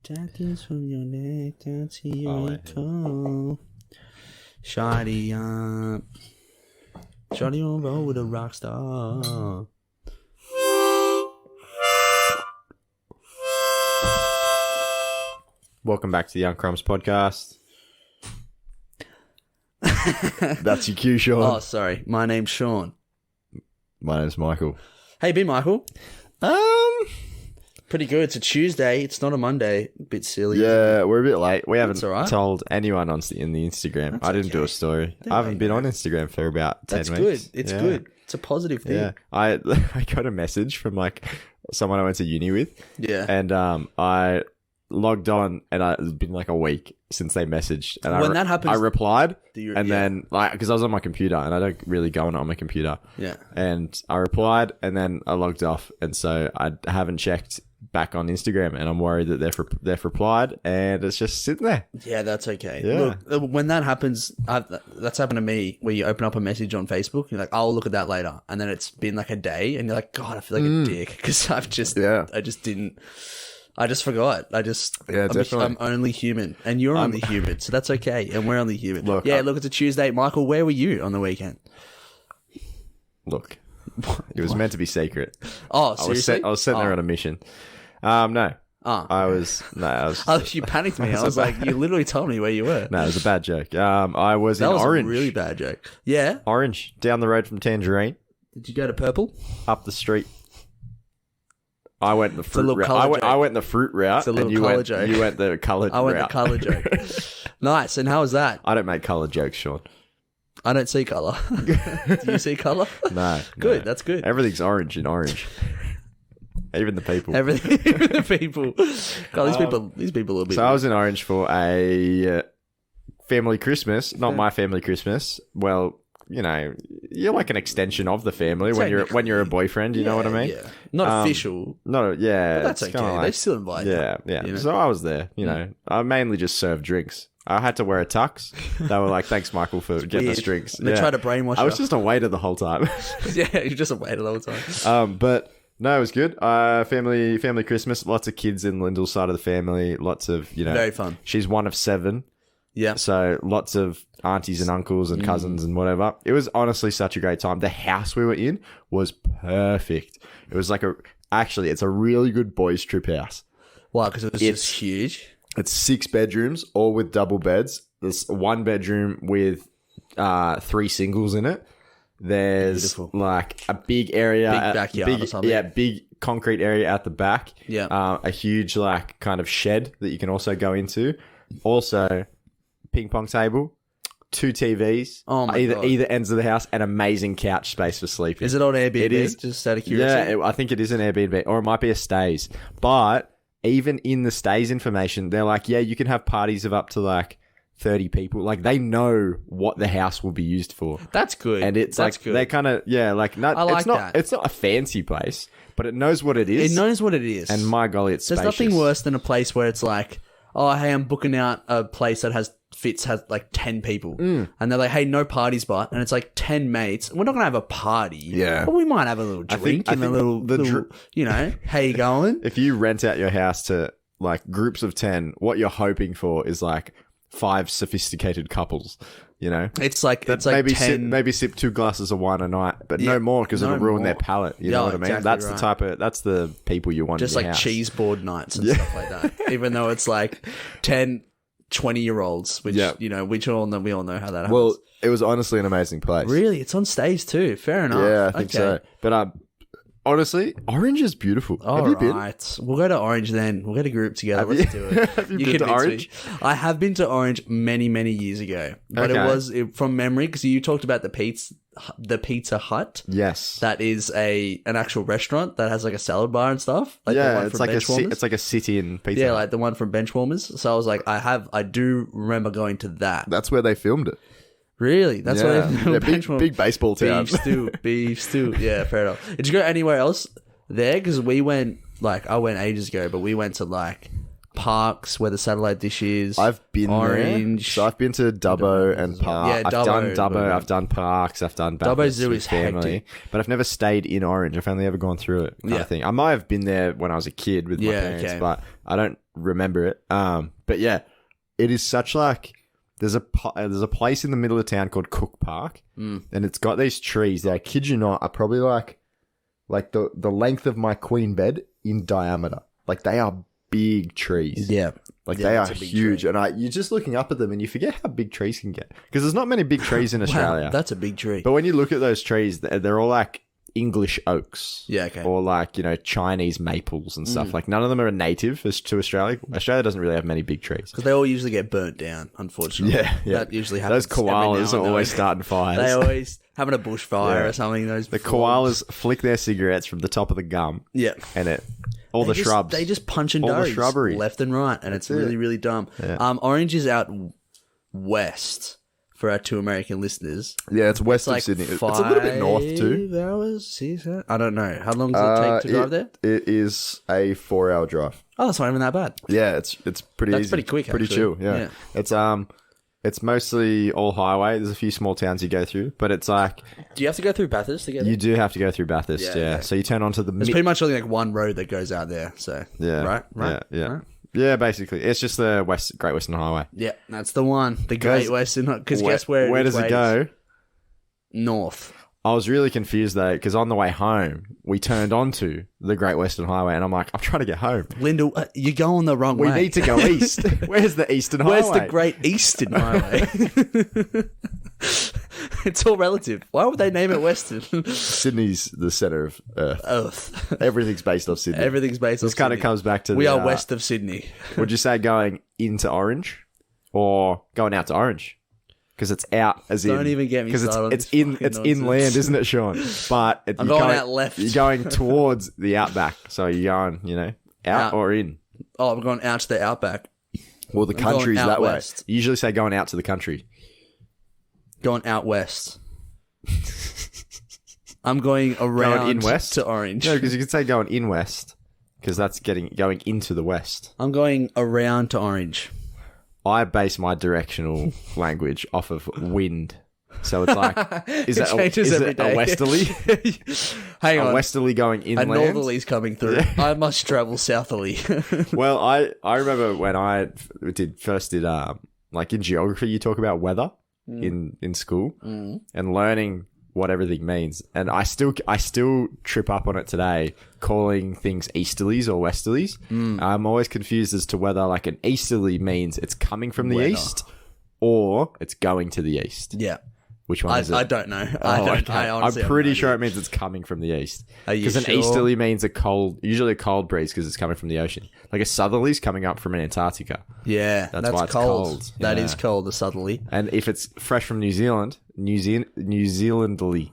Jackets from your neck down to your ankle. Shoddy up. Shoddy on roll with a rock star. Welcome back to the Crumbs podcast. That's your cue, Sean. Oh, sorry. My name's Sean. My name's Michael. Hey, been Michael? Pretty good. It's a Tuesday. It's not a Monday. A bit silly. Yeah, we're a bit late. We haven't right. told anyone in the Instagram. That's I didn't okay. do a story. I haven't been on Instagram for about 10 That's weeks. good. It's good. It's a positive thing. Yeah. I got a message from someone I went to uni with. Yeah. And I logged on and it's been like a week since they messaged. And When that happens, I replied then because I was on my computer and I don't really go on it on my computer. Yeah. And I replied and then I logged off. And so I haven't checked back on Instagram and I'm worried that they've replied and it's just sitting there. Yeah, that's okay. Yeah. Look, when that happens, that's happened to me where you open up a message on Facebook, you're like, I'll look at that later. And then it's been like a day and you're like, God, I feel like a dick because I just forgot. Definitely. I'm only human and you're only human. So that's okay. And we're only human. Look, it's a Tuesday. Michael, where were you on the weekend? Look, it was meant to be secret. Oh, seriously? I was sent there on a mission. No. Oh. I was. You panicked me. I was like, you literally told me where you were. No, it was a bad joke. I was in Orange. A really bad joke. Yeah? Orange, down the road from Tangerine. Did you go to Purple? Up the street. I went the fruit route. Joke. I went the fruit route. It's a little and colour joke. You went the coloured route. I went the colour joke. Nice. And how was that? I don't make colour jokes, Sean. I don't see colour. Do you see colour? No. Good. No. That's good. Everything's orange in Orange. Even the people. Everything. The people. God, these people are a bit. So I was in Orange for a family Christmas. Not my family Christmas. Well, you know, you're like an extension of the family when you're a boyfriend. You know what I mean? Yeah. Not official. But that's okay. They still invite you. Yeah. You know? So I was there. You know, I mainly just served drinks. I had to wear a tux. They were like, "Thanks, Michael, for getting us drinks." They tried to brainwash. I was just a waiter the whole time. Yeah, you're just a waiter the whole time. But no, it was good. Family Christmas. Lots of kids in Lyndall's side of the family. Lots of very fun. She's one of 7. Yeah. So lots of aunties and uncles and cousins and whatever. It was honestly such a great time. The house we were in was perfect. It was like it's a really good boys trip house. Why? Because it was just huge. It's 6 bedrooms, all with double beds. There's 1 bedroom with 3 singles in it. There's Beautiful. like a big area, big backyard or something. Yeah, big concrete area at the back. Yeah, a huge like kind of shed that you can also go into. Also, ping pong table, 2 TVs. Oh my God. Either ends of the house, and amazing couch space for sleeping. Is it on Airbnb? It is. Just out of curiosity. Yeah, I think it is an Airbnb, or it might be a stays. But even in the stays information, they're like, yeah, you can have parties of up to like 30 people. Like they know what the house will be used for. That's good. And it's That's like good. they kind of I like that. It's not a fancy place, but it knows what it is. It knows what it is. And my golly, it's There's spacious. nothing worse than a place where it's like, oh, hey, I'm booking out a place that has like 10 people. And they're like, hey, no parties, but. And it's like 10 mates. We're not going to have a party. Yeah. But we might have a little drink and a little, you know, how you going? If you rent out your house to like groups of 10, what you're hoping for is like 5 sophisticated couples, you know? It's like maybe 10... maybe sip 2 glasses of wine a night, but no more because it'll ruin their palate. You know what I mean? Exactly That's the people you want just in your like house. cheese board nights and stuff like that. Even though it's like 10, 20-year-olds, which, you know, we all know how that happens. Well, it was honestly an amazing place. Really? It's on stage too. Fair enough. Yeah, I think so. But honestly, Orange is beautiful. Have you been? Right. We'll go to Orange then. We'll get a group together. Let's do it. Have you been to Orange? Me. I have been to Orange many, many years ago. But it was from memory because you talked about the Pizza Hut. Yes. That is an actual restaurant that has like a salad bar and stuff. Like the one it's from like a sit-in pizza. Yeah, like the one from Benchwarmers. So I was like, I do remember going to that. That's where they filmed it. Really? That's why big baseball town. Beef stew. Yeah, fair enough. Did you go anywhere else there? Because I went ages ago, but we went to like parks where the satellite dish is. I've been Orange. There. So I've been to Dubbo and Park. Yeah, I've done Dubbo. I've done parks. I've done Dubbo Zoo with is family. hectic. But I've never stayed in Orange. I've only ever gone through it. Kind of thing. I might have been there when I was a kid with my parents, but I don't remember it. But yeah, it is such like there's a place in the middle of town called Cook Park, and it's got these trees that I kid you not are probably like the length of my queen bed in diameter. Like they are big trees. Yeah. Like they are huge, tree. And you're just looking up at them and you forget how big trees can get because there's not many big trees in Australia. Wow, that's a big tree. But when you look at those trees, they're all like English oaks. Yeah, okay. Or like, Chinese maples and stuff. Like none of them are native to Australia. Australia doesn't really have many big trees. Because they all usually get burnt down, unfortunately. Yeah. That usually happens. Those koalas are always starting fires. They always having a bushfire or something. The koalas flick their cigarettes from the top of the gum. Yeah. And shrubs. They just punch and all the doze shrubbery left and right, and it's really, really dumb. Yeah. Orange is out west for our 2 American listeners. Yeah, it's west It's of Sydney. It's a 5 little bit north too. hours, 6 hours? I don't know. How long does it take to drive there? It is a 4-hour drive. Oh, that's not even that bad. Yeah, it's pretty easy. That's pretty quick, pretty actually. chill. Yeah. It's mostly all highway. There's a few small towns you go through, but it's like Do you have to go through Bathurst to get there? you do have to go through Bathurst. Yeah. okay. So you turn onto the There's pretty much only like one road that goes out there. So right. Yeah. Yeah, basically, it's just the Great Western Highway. Yeah, that's the one. The Great Western. Because guess where? Where does it go? North. I was really confused though, because on the way home, we turned onto the Great Western Highway, and I'm like, I'm trying to get home. Lyndall, you're going the wrong way. We need to go east. Where's the Eastern Highway? Where's the Great Eastern Highway? It's all relative. Why would they name it Western? Sydney's the centre of Earth. Everything's based off Sydney. Everything's based off This kind of Sydney. comes back to We are west of Sydney. Would you say going into Orange or going out to Orange? Because it's out as in. Don't even get me started on it's this in fucking it's nonsense. inland, isn't it, Sean? But I'm going out left. You're going towards the outback, so you're going, out or in. Oh, I'm going out to the outback. Well, the I'm going country's out that west. way. You usually say going out to the country. Going out west. I'm going around Going in west to Orange. No, because you could say going in west, because that's going into the west. I'm going around to Orange. I base my directional language off of wind. So it's like, is It changes every it day. a westerly? Hang on. A westerly going A inland? northerly's coming through. I must travel southerly. Well, I remember when I did like in geography, you talk about weather in school and learning what everything means. And I still trip up on it today, calling things Easterlies or Westerlies. I'm always confused as to whether like an easterly means it's coming from the east or it's going to the east. Yeah. Which one is it? I don't know. Okay. I I'm honestly pretty have no sure idea. it means it's coming from the east. Are you Because an sure? easterly means usually a cold breeze because it's coming from the ocean. Like a southerly's coming up from an Antarctica. Yeah, that's why it's cold. cold. That Yeah. is cold, the southerly. And if it's fresh from New Zealand, New Zealandly,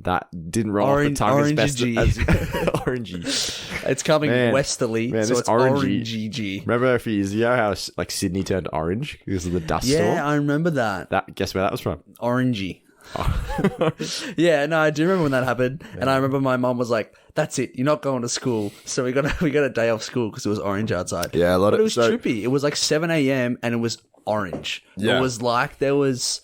that didn't roll off the tongue as best as orangey. It's coming Man. westerly, Man, so this it's orangey. orangey. Remember a few years ago how like Sydney turned orange because of the dust Yeah, storm? I remember that. Guess where that was from? Orangey. Yeah, no, I do remember when that happened, and I remember my mom was like, "That's it, you're not going to school." So we got a day off school because it was orange outside. Yeah, but it was trippy. It was like 7 a.m. and it was orange. Yeah. It was like there was.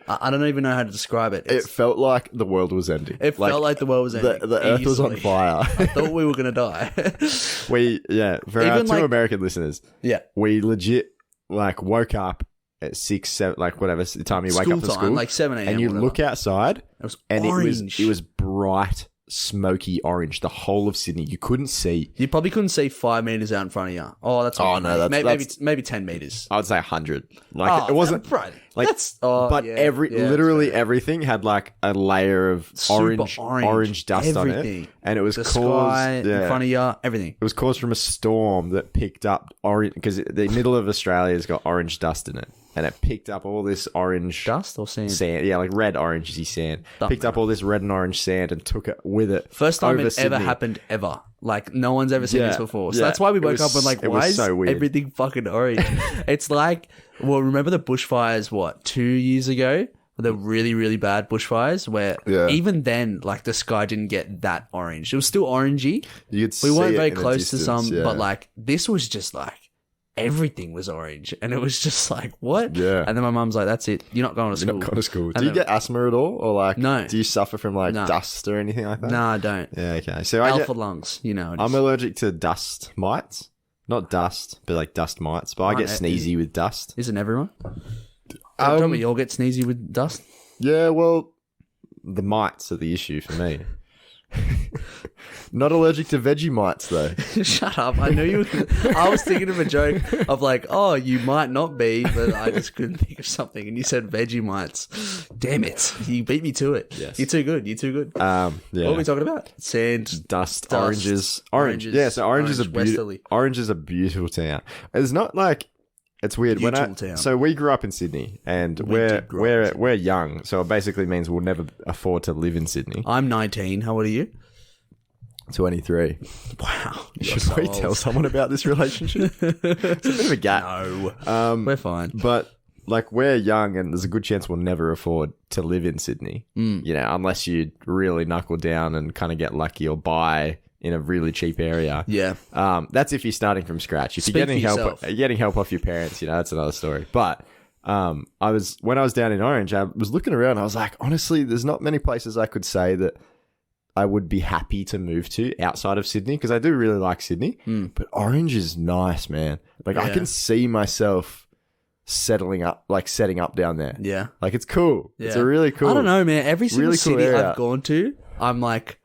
I don't even know how to describe it. It felt like the world was ending. It felt like the world was ending. The earth was on easily. fire. I thought we were gonna die. For our Even, two like- American listeners, Yeah. we legit like woke up at 6, 7, like whatever the time you wake School up for time, school, like 7 a.m. and you whatever. look outside, It was and orange. it was bright, smoky orange. The whole of Sydney, you couldn't see. You probably couldn't see 5 meters out in front of you. Oh, that's Oh, no, maybe 10 meters. I would say 100. Like it wasn't right. like, That's yeah, literally fair. everything had like a layer of Super orange dust on it, everything. and it was The caused sky in front of you, everything. It was caused from a storm that picked up orange because the middle of Australia has got orange dust in it, and it picked up all this orange Dust or sand? sand, yeah, like red orangey sand. Don't Picked up all this red and orange sand and took it with it. First time over it ever Sydney. happened ever. Like no one's ever seen Yeah, this before. So yeah. that's why we It woke was- up and like, it why was is so weird. everything fucking orange? It's like, well, remember the bushfires? 2 years ago? The really, really bad bushfires where Yeah. even then, like the sky didn't get that orange. It was still orangey. You could We see weren't it very in a close to some, distance, yeah. but like this was just like everything was orange, and it was just like what? Yeah. And then my mum's like, "That's it. You're not going to You're school." not going to school. And Do you then- get asthma at all, or like No. do you suffer from like No. dust or anything like that? No, I don't. Yeah, okay. So Alpha lungs, you know. I'm allergic to dust mites. Not dust, but like dust mites. But I get sneezy with dust. Isn't everyone? Don't we all get sneezy with dust? Yeah, well, the mites are the issue for me. Not allergic to Vegemites though. Shut up. I knew you were... I was thinking of a joke of like, oh, you might not be, but I just couldn't think of something. And you said Vegemites. Damn it. You beat me to it. Yes. You're too good. Yeah. What are we talking about? Sand. Dust. Oranges. Yeah, so orange is a beautiful town. It's not like... It's weird. So we grew up in Sydney, and we're young, so it basically means we'll never afford to live in Sydney. I'm 19. How old are you? 23. Wow. Should we tell someone about this relationship? It's a bit of a gap. No. We're fine. But like we're young, and there's a good chance we'll never afford to live in Sydney. You know, unless you really knuckle down and kind of get lucky or buy in a really cheap area. Yeah. That's if you're starting from scratch. If you're getting help off your parents, you know, that's another story. But when I was down in Orange, I was looking around, I was like, honestly, there's not many places I could say that I would be happy to move to outside of Sydney, because I do really like Sydney. But Orange is nice, man. Like I can see myself setting up down there. Yeah. Like it's cool. Yeah. It's a really cool. I don't know, man. Every single city I've gone to, I'm like,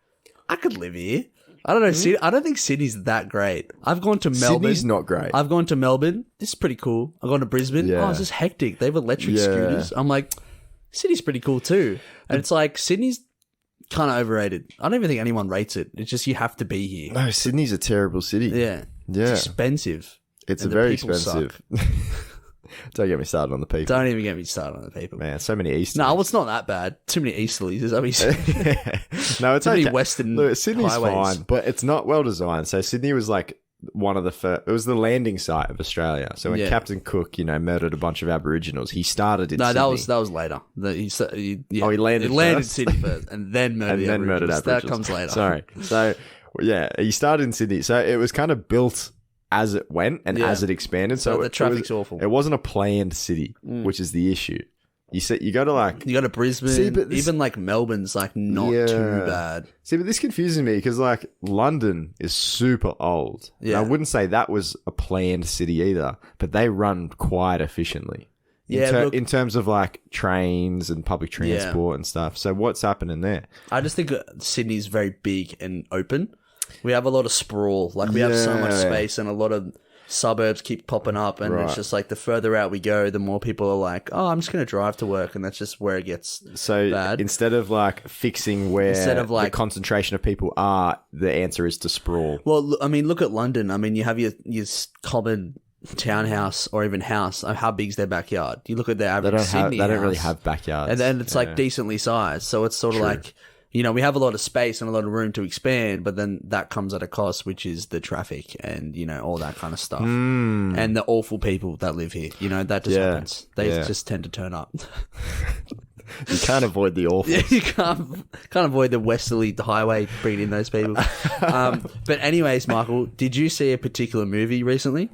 I could live here. I don't know. I don't think Sydney's that great. I've gone to Melbourne. Sydney's not great. I've gone to Melbourne. This is pretty cool. I've gone to Brisbane. Yeah. Oh, it's just hectic. They have electric scooters. I'm like, Sydney's pretty cool too. And it's like, Sydney's kind of overrated. I don't even think anyone rates it. It's just you have to be here. No, Sydney's a terrible city. Yeah. It's expensive. It's very expensive. Don't get me started on the people. Don't even get me started on the people. Man, so many Easterlies. No, it's not that bad. Too many Easterlies. Is that what you said? No, it's only Western Look, Sydney's highways. fine, but it's not well designed. So Sydney was like one of the first... It was the landing site of Australia. So when Captain Cook, murdered a bunch of Aboriginals, he started in Sydney. No, that was later. He landed in Sydney first and then murdered Aboriginals. That comes later. Sorry. So, yeah, he started in Sydney. So it was kind of built as it went and as it expanded. So the traffic's awful. It wasn't a planned city, which is the issue. You go to Brisbane, even like Melbourne's like not too bad. See, but this confuses me because like London is super old. Yeah. And I wouldn't say that was a planned city either, but they run quite efficiently. In terms of like trains and public transport and stuff. So what's happening there? I just think Sydney's very big and open. We have a lot of sprawl. Like we have so much space, and a lot of suburbs keep popping up, and it's just like the further out we go, the more people are like, oh, I'm just going to drive to work, and that's just where it gets bad. Instead of like fixing where the concentration of people are, the answer is to sprawl. Well, I mean, look at London. I mean, you have your common townhouse or even house. How big's their backyard? You look at their average Sydney house. They don't really have backyards. And then it's like decently sized. So it's sort of like... we have a lot of space and a lot of room to expand, but then that comes at a cost, which is the traffic and, all that kind of stuff. And the awful people that live here. That just happens. They just tend to turn up. You can't avoid the awful. Yeah, you can't avoid the Westerly highway bringing in those people. But anyways, Michael, did you see a particular movie recently?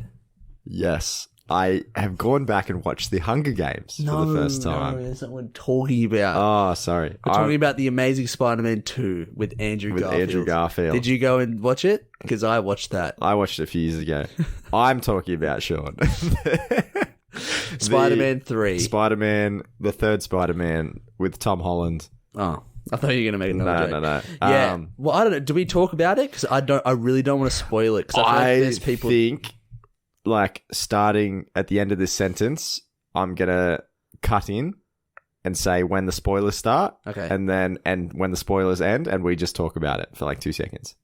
Yes. I have gone back and watched The Hunger Games for the first time. No, that's not what we're talking about. Oh, sorry. We're talking about The Amazing Spider-Man 2 with Andrew Garfield. Did you go and watch it? Because I watched that. I watched it a few years ago. I'm talking about Sean. Spider-Man 3. Spider-Man, the third Spider-Man with Tom Holland. Oh, I thought you were going to make another joke. No. Yeah. Well, I don't know. Do we talk about it? Because I really don't want to spoil it. Because I think... like starting at the end of this sentence, I'm gonna cut in and say when the spoilers start, and when the spoilers end, and we just talk about it for like 2 seconds.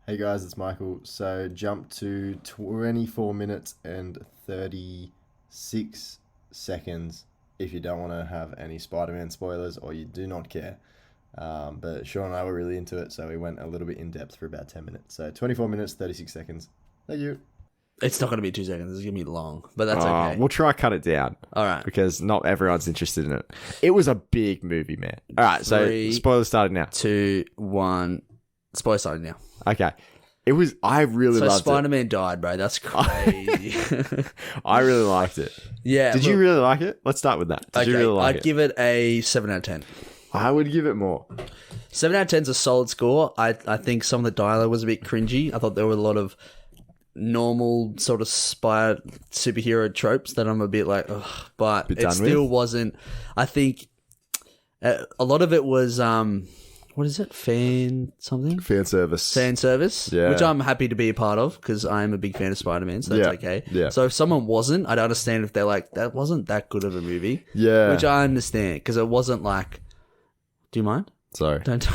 Hey guys, it's Michael. So jump to 24 minutes and 36 seconds if you don't want to have any Spider-Man spoilers or you do not care. But Sean and I were really into it, so we went a little bit in depth for about 10 minutes. So 24 minutes, 36 seconds. Thank you. It's not going to be 2 seconds. It's going to be long, but that's okay. We'll try cut it down. All right. Because not everyone's interested in it. It was a big movie, man. All right, so spoilers started now. 2, 1. Spoilers started now. Okay. I really loved it. So Spider-Man died, bro. That's crazy. I really liked it. Yeah. Did you really like it? Let's start with that. Did you really like it? I'd give it a 7 out of 10. I would give it more. 7 out of 10 is a solid score. I think some of the dialogue was a bit cringy. I thought there were a lot of normal sort of spy superhero tropes that I'm a bit like, ugh, but it still wasn't. I think a lot of it was what is it? Fan service, yeah, which I'm happy to be a part of because I'm a big fan of Spider-Man, so that's okay. Yeah. So if someone wasn't, I'd understand if they're like, that wasn't that good of a movie. Yeah, which I understand because it wasn't like. Do you mind? Sorry. Don't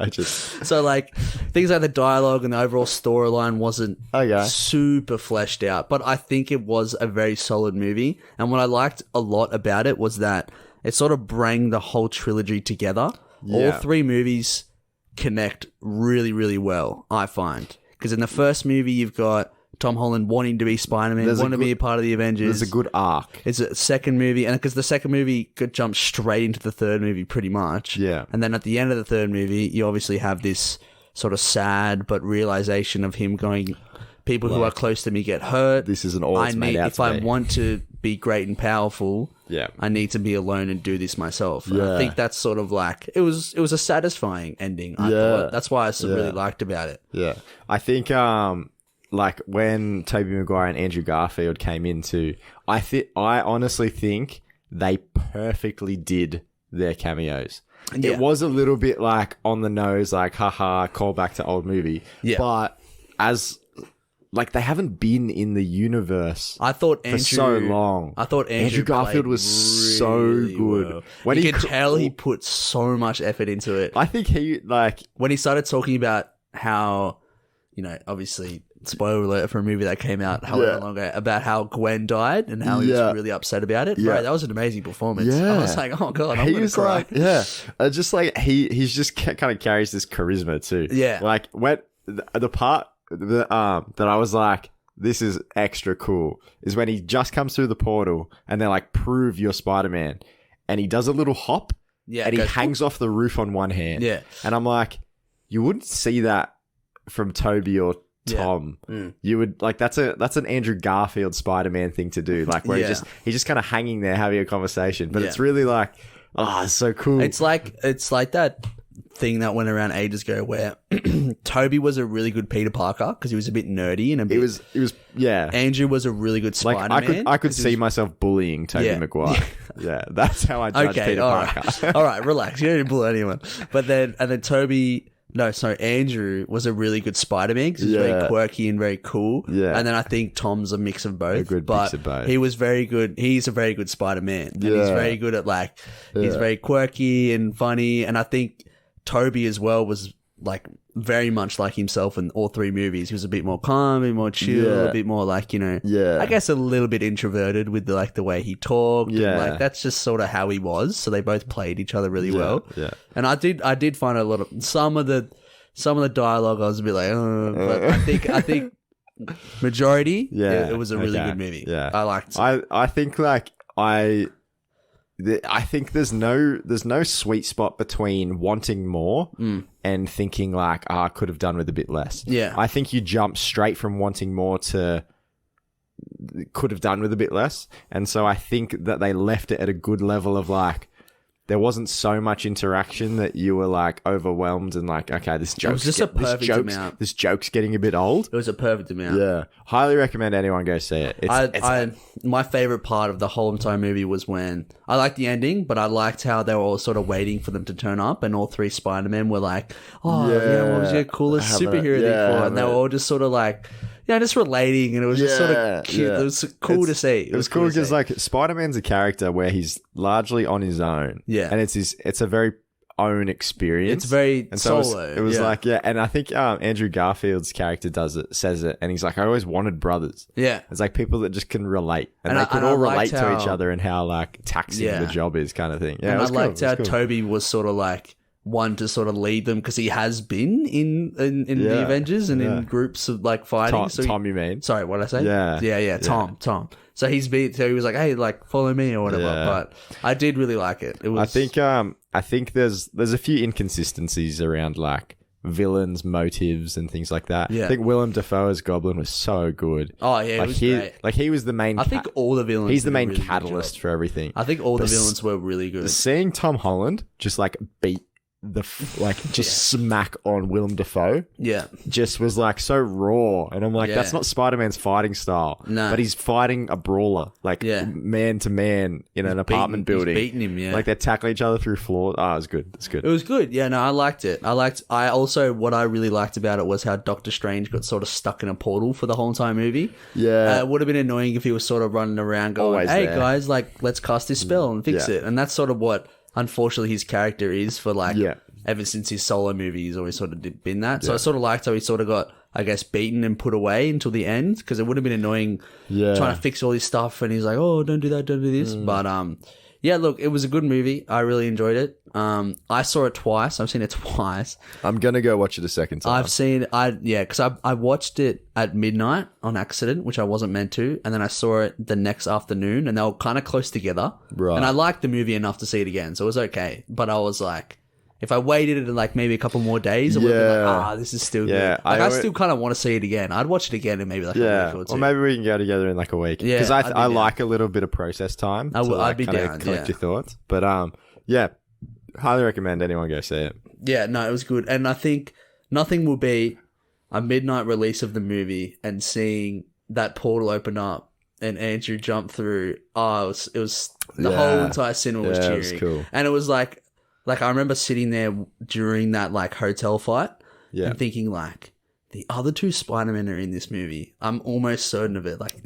I just... So, like, things like the dialogue and the overall storyline wasn't super fleshed out, but I think it was a very solid movie. And what I liked a lot about it was that it sort of brought the whole trilogy together. Yeah. All three movies connect really, really well, I find. Because in the first movie, you've got Tom Holland wanting to be Spider-Man, wanting to be a part of the Avengers. There's a good arc. It's a second movie, and because the second movie could jump straight into the third movie pretty much. Yeah. And then at the end of the third movie, you obviously have this sort of sad but realization of him going, people who are close to me get hurt. This isn't all it's made out to be. If I want to be great and powerful, I need to be alone and do this myself. And I think that's sort of like, it was a satisfying ending, I thought. That's why I really liked about it. Yeah. I think... like when Tobey Maguire and Andrew Garfield came into, I honestly think they perfectly did their cameos. Yeah. It was a little bit like on the nose, like haha, call back to old movie. Yeah. But as like they haven't been in the universe for so long. I thought Andrew Garfield was really so good. Well. When you could tell he put so much effort into it. I think he when he started talking about how, obviously spoiler alert for a movie that came out however long ago, about how Gwen died and how he was really upset about it. Bro, that was an amazing performance. I was like, oh god, I'm gonna cry. Just like he's just kind of carries this charisma too. Yeah, like when the part that I was like, this is extra cool, is when he just comes through the portal and they're like, prove you're Spider-Man, and he does a little hop, and he hangs off the roof on one hand. Yeah, and I'm like, you wouldn't see that from Toby or Tom. You would like that's an Andrew Garfield Spider-Man thing to do, like where he's just kind of hanging there having a conversation, but it's really like, it's so cool. It's like that thing that went around ages ago where Toby was a really good Peter Parker because he was a bit nerdy and a bit. It was Andrew was a really good Spider-Man. Like I could see myself bullying Tobey Maguire. Yeah, that's how I judge Peter Parker. All right, relax. You don't need to bully anyone. But then Toby. No, sorry, Andrew was a really good Spider-Man because he was very quirky and very cool. Yeah. And then I think Tom's a mix of both. Mix of both. He was very good. He's a very good Spider-Man. And he's very good at he's very quirky and funny. And I think Toby as well was like very much like himself in all three movies. He was a bit more calm, a bit more chill, a bit more like, I guess a little bit introverted with the way he talked. Yeah. And that's just sort of how he was. So they both played each other really well. Yeah. And I did find a lot of some of the dialogue I was a bit like, but I think majority, it was a really good movie. Yeah. I liked it. I think I think there's no sweet spot between wanting more and thinking like, I could have done with a bit less. Yeah. I think you jump straight from wanting more to could have done with a bit less. And so I think that they left it at a good level of like, there wasn't so much interaction that you were like overwhelmed and like, okay, this joke's amount. This joke's getting a bit old. It was a perfect amount. Yeah. Highly recommend anyone go see it. My favorite part of the whole entire movie was when I liked the ending, but I liked how they were all sort of waiting for them to turn up and all three Spider-Men were like, what was your coolest superhero thing for? And they were all just sort of like, just relating, and it was just sort of cute. It was cool to see. It was cool because like Spider-Man's a character where he's largely on his own. Yeah, and it's a very own experience. It's very solo. It was like and I think Andrew Garfield's character says it, and he's like, I always wanted brothers. Yeah, it's like people that just can relate, and they can all relate to each other and how like taxing the job is, kind of thing. Yeah, and I liked how Toby was sort of like one to sort of lead them because he has been in the Avengers and in groups of like fighting. Tom, you mean? Sorry, what did I say? Yeah. Tom. So he was like, hey, like follow me or whatever. Yeah. But I did really like it. It was. I think there's a few inconsistencies around like villains' motives and things like that. Yeah. I think Willem Dafoe's Goblin was so good. Oh yeah, it was great. Like he was the main. I think all the villains. He's the main really catalyst for everything. I think all the villains were really good. Seeing Tom Holland just like beat just smack on Willem Dafoe. Yeah. Just was like so raw. And I'm like, that's not Spider-Man's fighting style. No. But he's fighting a brawler, like man to man in an apartment building. He's beating him, yeah. Like they're tackling each other through floors. Oh, it was good. It's good. It was good. Yeah, no, I liked it. What I really liked about it was how Doctor Strange got sort of stuck in a portal for the whole entire movie. Yeah. It would have been annoying if he was sort of running around going, Always hey there. guys, like, let's cast this spell and fix it. And that's sort of what, unfortunately, his character is for like, ever since his solo movie, he's always sort of been that. So I sort of liked how he sort of got, I guess, beaten and put away until the end, because it would have been annoying trying to fix all his stuff. And he's like, oh, don't do that, don't do this. But, yeah, look, it was a good movie. I really enjoyed it. I saw it twice. I've seen it twice. I'm going to go watch it a second time. Because I watched it at midnight on accident, which I wasn't meant to. And then I saw it the next afternoon, and they were kind of close together. Right. And I liked the movie enough to see it again, so it was okay. But I was like, if I waited like maybe a couple more days, I would have been like, this is still good. Like, I still kind of want to see it again. I'd watch it again in maybe like a week or two. Or maybe we can go together in like a week. Because I like a little bit of process time. I'd be down. Collect your thoughts. But highly recommend anyone go see it. Yeah, no, it was good. And I think nothing will be a midnight release of the movie and seeing that portal open up and Andrew jump through. Oh, it was the whole entire cinema was cheering. It was cool. And it was like I remember sitting there during that like hotel fight and thinking like, the other two Spider-Men are in this movie. I'm almost certain of it. Like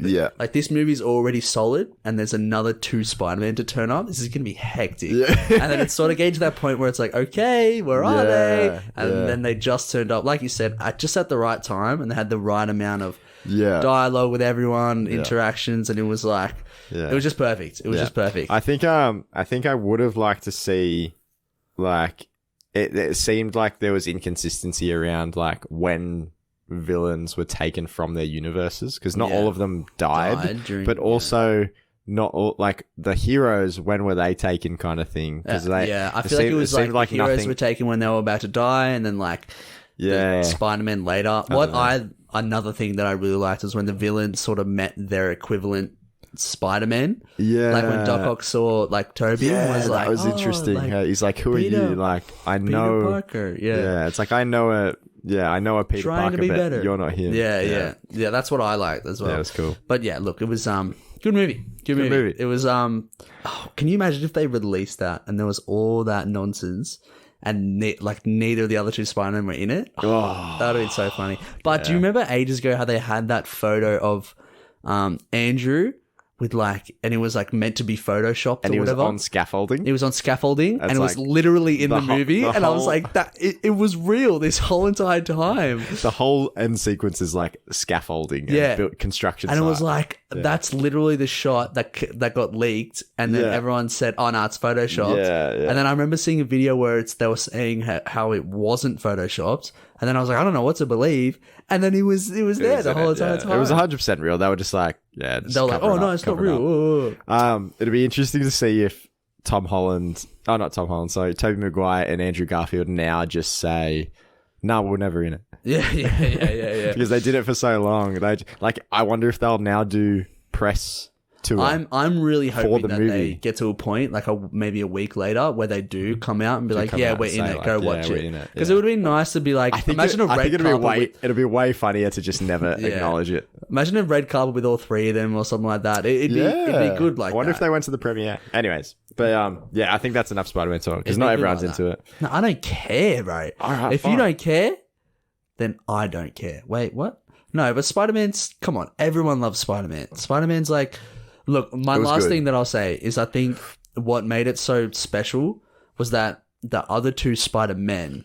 this movie's already solid, and there's another two Spider-Men to turn up. This is going to be hectic. Yeah. And then it's sort of getting to that point where it's like, okay, where are they? And then they just turned up, like you said, just at the right time, and they had the right amount of dialogue with everyone, interactions, and it was like, it was just perfect. It was just perfect. I think I would have liked to see, like, it seemed like there was inconsistency around like when villains were taken from their universes, because not all of them died during, but also not all, like the heroes, when were they taken, kind of thing. Because I feel like it was like the heroes were taken when they were about to die, and then like Spider-Man later. Another thing that I really liked was when the villains sort of met their equivalent Spider-Man. Yeah. Like when Doc Ock saw like Toby and was like, that was interesting. Like, he's like, who Peter, are you? Like, I know Peter Parker. Yeah. It's like, I know a Peter Parker, but better. You're not him. Yeah. That's what I liked as well. Yeah, it was cool. But yeah, look, it was good movie. Good movie. It was can you imagine if they released that and there was all that nonsense and neither of the other two Spider-Men were in it? That would have been so funny. But do you remember ages ago how they had that photo of Andrew with like, and it was like meant to be photoshopped and or whatever. And he was on scaffolding. It was on scaffolding, and it was literally in the movie. And I was like, that it was real this whole entire time. The whole end sequence is like scaffolding, and construction. And it was like, that's literally the shot that got leaked, and then everyone said, "Oh no, it's photoshopped." And then I remember seeing a video where they were saying how it wasn't photoshopped. And then I was like, I don't know what to believe. And then it was there the whole entire time. It was 100% real. They were just like, they were like, oh no, it's not real. It'd be interesting to see if Tobey Maguire and Andrew Garfield now just say, no, we're never in it. Yeah. Because they did it for so long. I wonder if they'll now do press tour. I'm really hoping that they get to a point, like maybe a week later, where they do come out and be like, yeah, we're in it, go watch it. Because it would be nice to be like, imagine a red carpet. It'd be way funnier to just never acknowledge it. Imagine a red carpet with all three of them or something like that. It'd be good like that. I wonder if they went to the premiere. Anyways, but I think that's enough Spider-Man talk, because not everyone's into it. No, I don't care, bro. Alright, if you don't care, then I don't care. Wait, what? No, but Spider-Man's, come on, everyone loves Spider-Man. Spider-Man's like, look, my last thing that I'll say is I think what made it so special was that the other two Spider-Men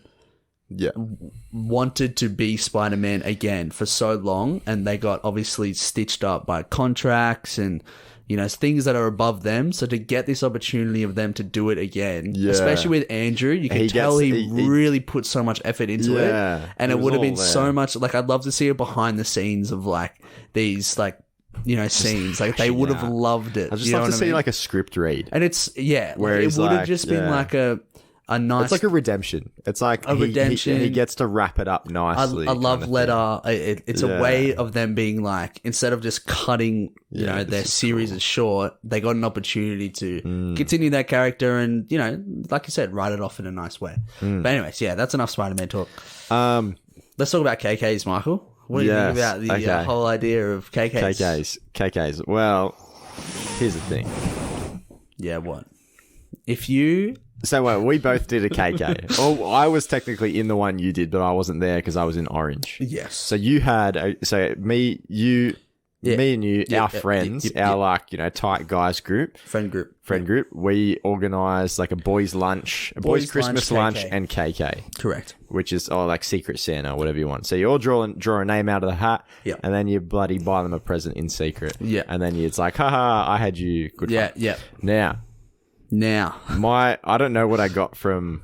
wanted to be Spider-Man again for so long, and they got obviously stitched up by contracts and, you know, things that are above them. So to get this opportunity of them to do it again, especially with Andrew, you can tell he really put so much effort into it. And it would have been so much, like, I'd love to see it behind the scenes of like these, like, you know, scenes. Like, they would have loved it. I'd just love to see like a script read. And it's, where it would have just been like a nice... It's like a redemption. It's like a redemption. He gets to wrap it up nicely. A love letter. It's a way of them being like, instead of just cutting, their series as short, they got an opportunity to continue that character and, like you said, write it off in a nice way. But anyways, that's enough Spider-Man talk. Let's talk about KKs, Michael. What do you think about the whole idea of KKs? KKs. Well, here's the thing. Yeah, what? If you... So we both did a KK. Oh, I was technically in the one you did, but I wasn't there because I was in orange. Yes. So you had... me and you, our friends, our tight guys group. Friend group. We organised like a boys' lunch, boys' Christmas lunch and KK. Correct. Which is like Secret Santa or whatever you want. So you all draw a name out of the hat and then you bloody buy them a present in secret. Yeah. And then it's like, haha, I had you. Good fun. Yeah. Now, I don't know what I got from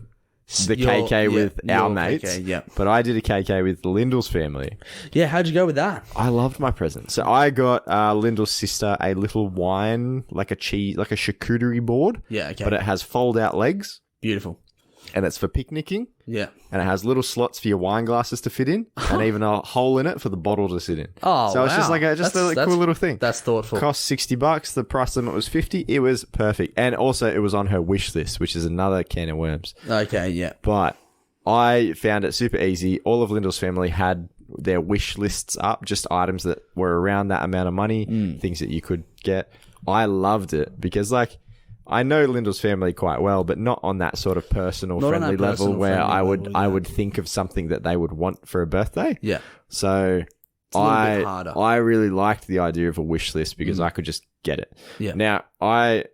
the KK with our mates, KK, but I did a KK with Lyndall's family. Yeah, how'd you go with that? I loved my present. So I got Lyndall's sister a little wine, like a charcuterie board. Yeah, okay. But it has fold-out legs. Beautiful. And it's for picnicking. Yeah. And it has little slots for your wine glasses to fit in and even a hole in it for the bottle to sit in. Oh, so it's just like a cool little thing. That's thoughtful. Cost $60. The price limit was $50. It was perfect. And also it was on her wish list, which is another can of worms. Okay, yeah. But I found it super easy. All of Lyndall's family had their wish lists up, just items that were around that amount of money, things that you could get. I loved it because I know Lyndall's family quite well, but not on that sort of personal, friendly level where I would think of something that they would want for a birthday. Yeah. So I really liked the idea of a wish list because I could just get it. Yeah. Now, I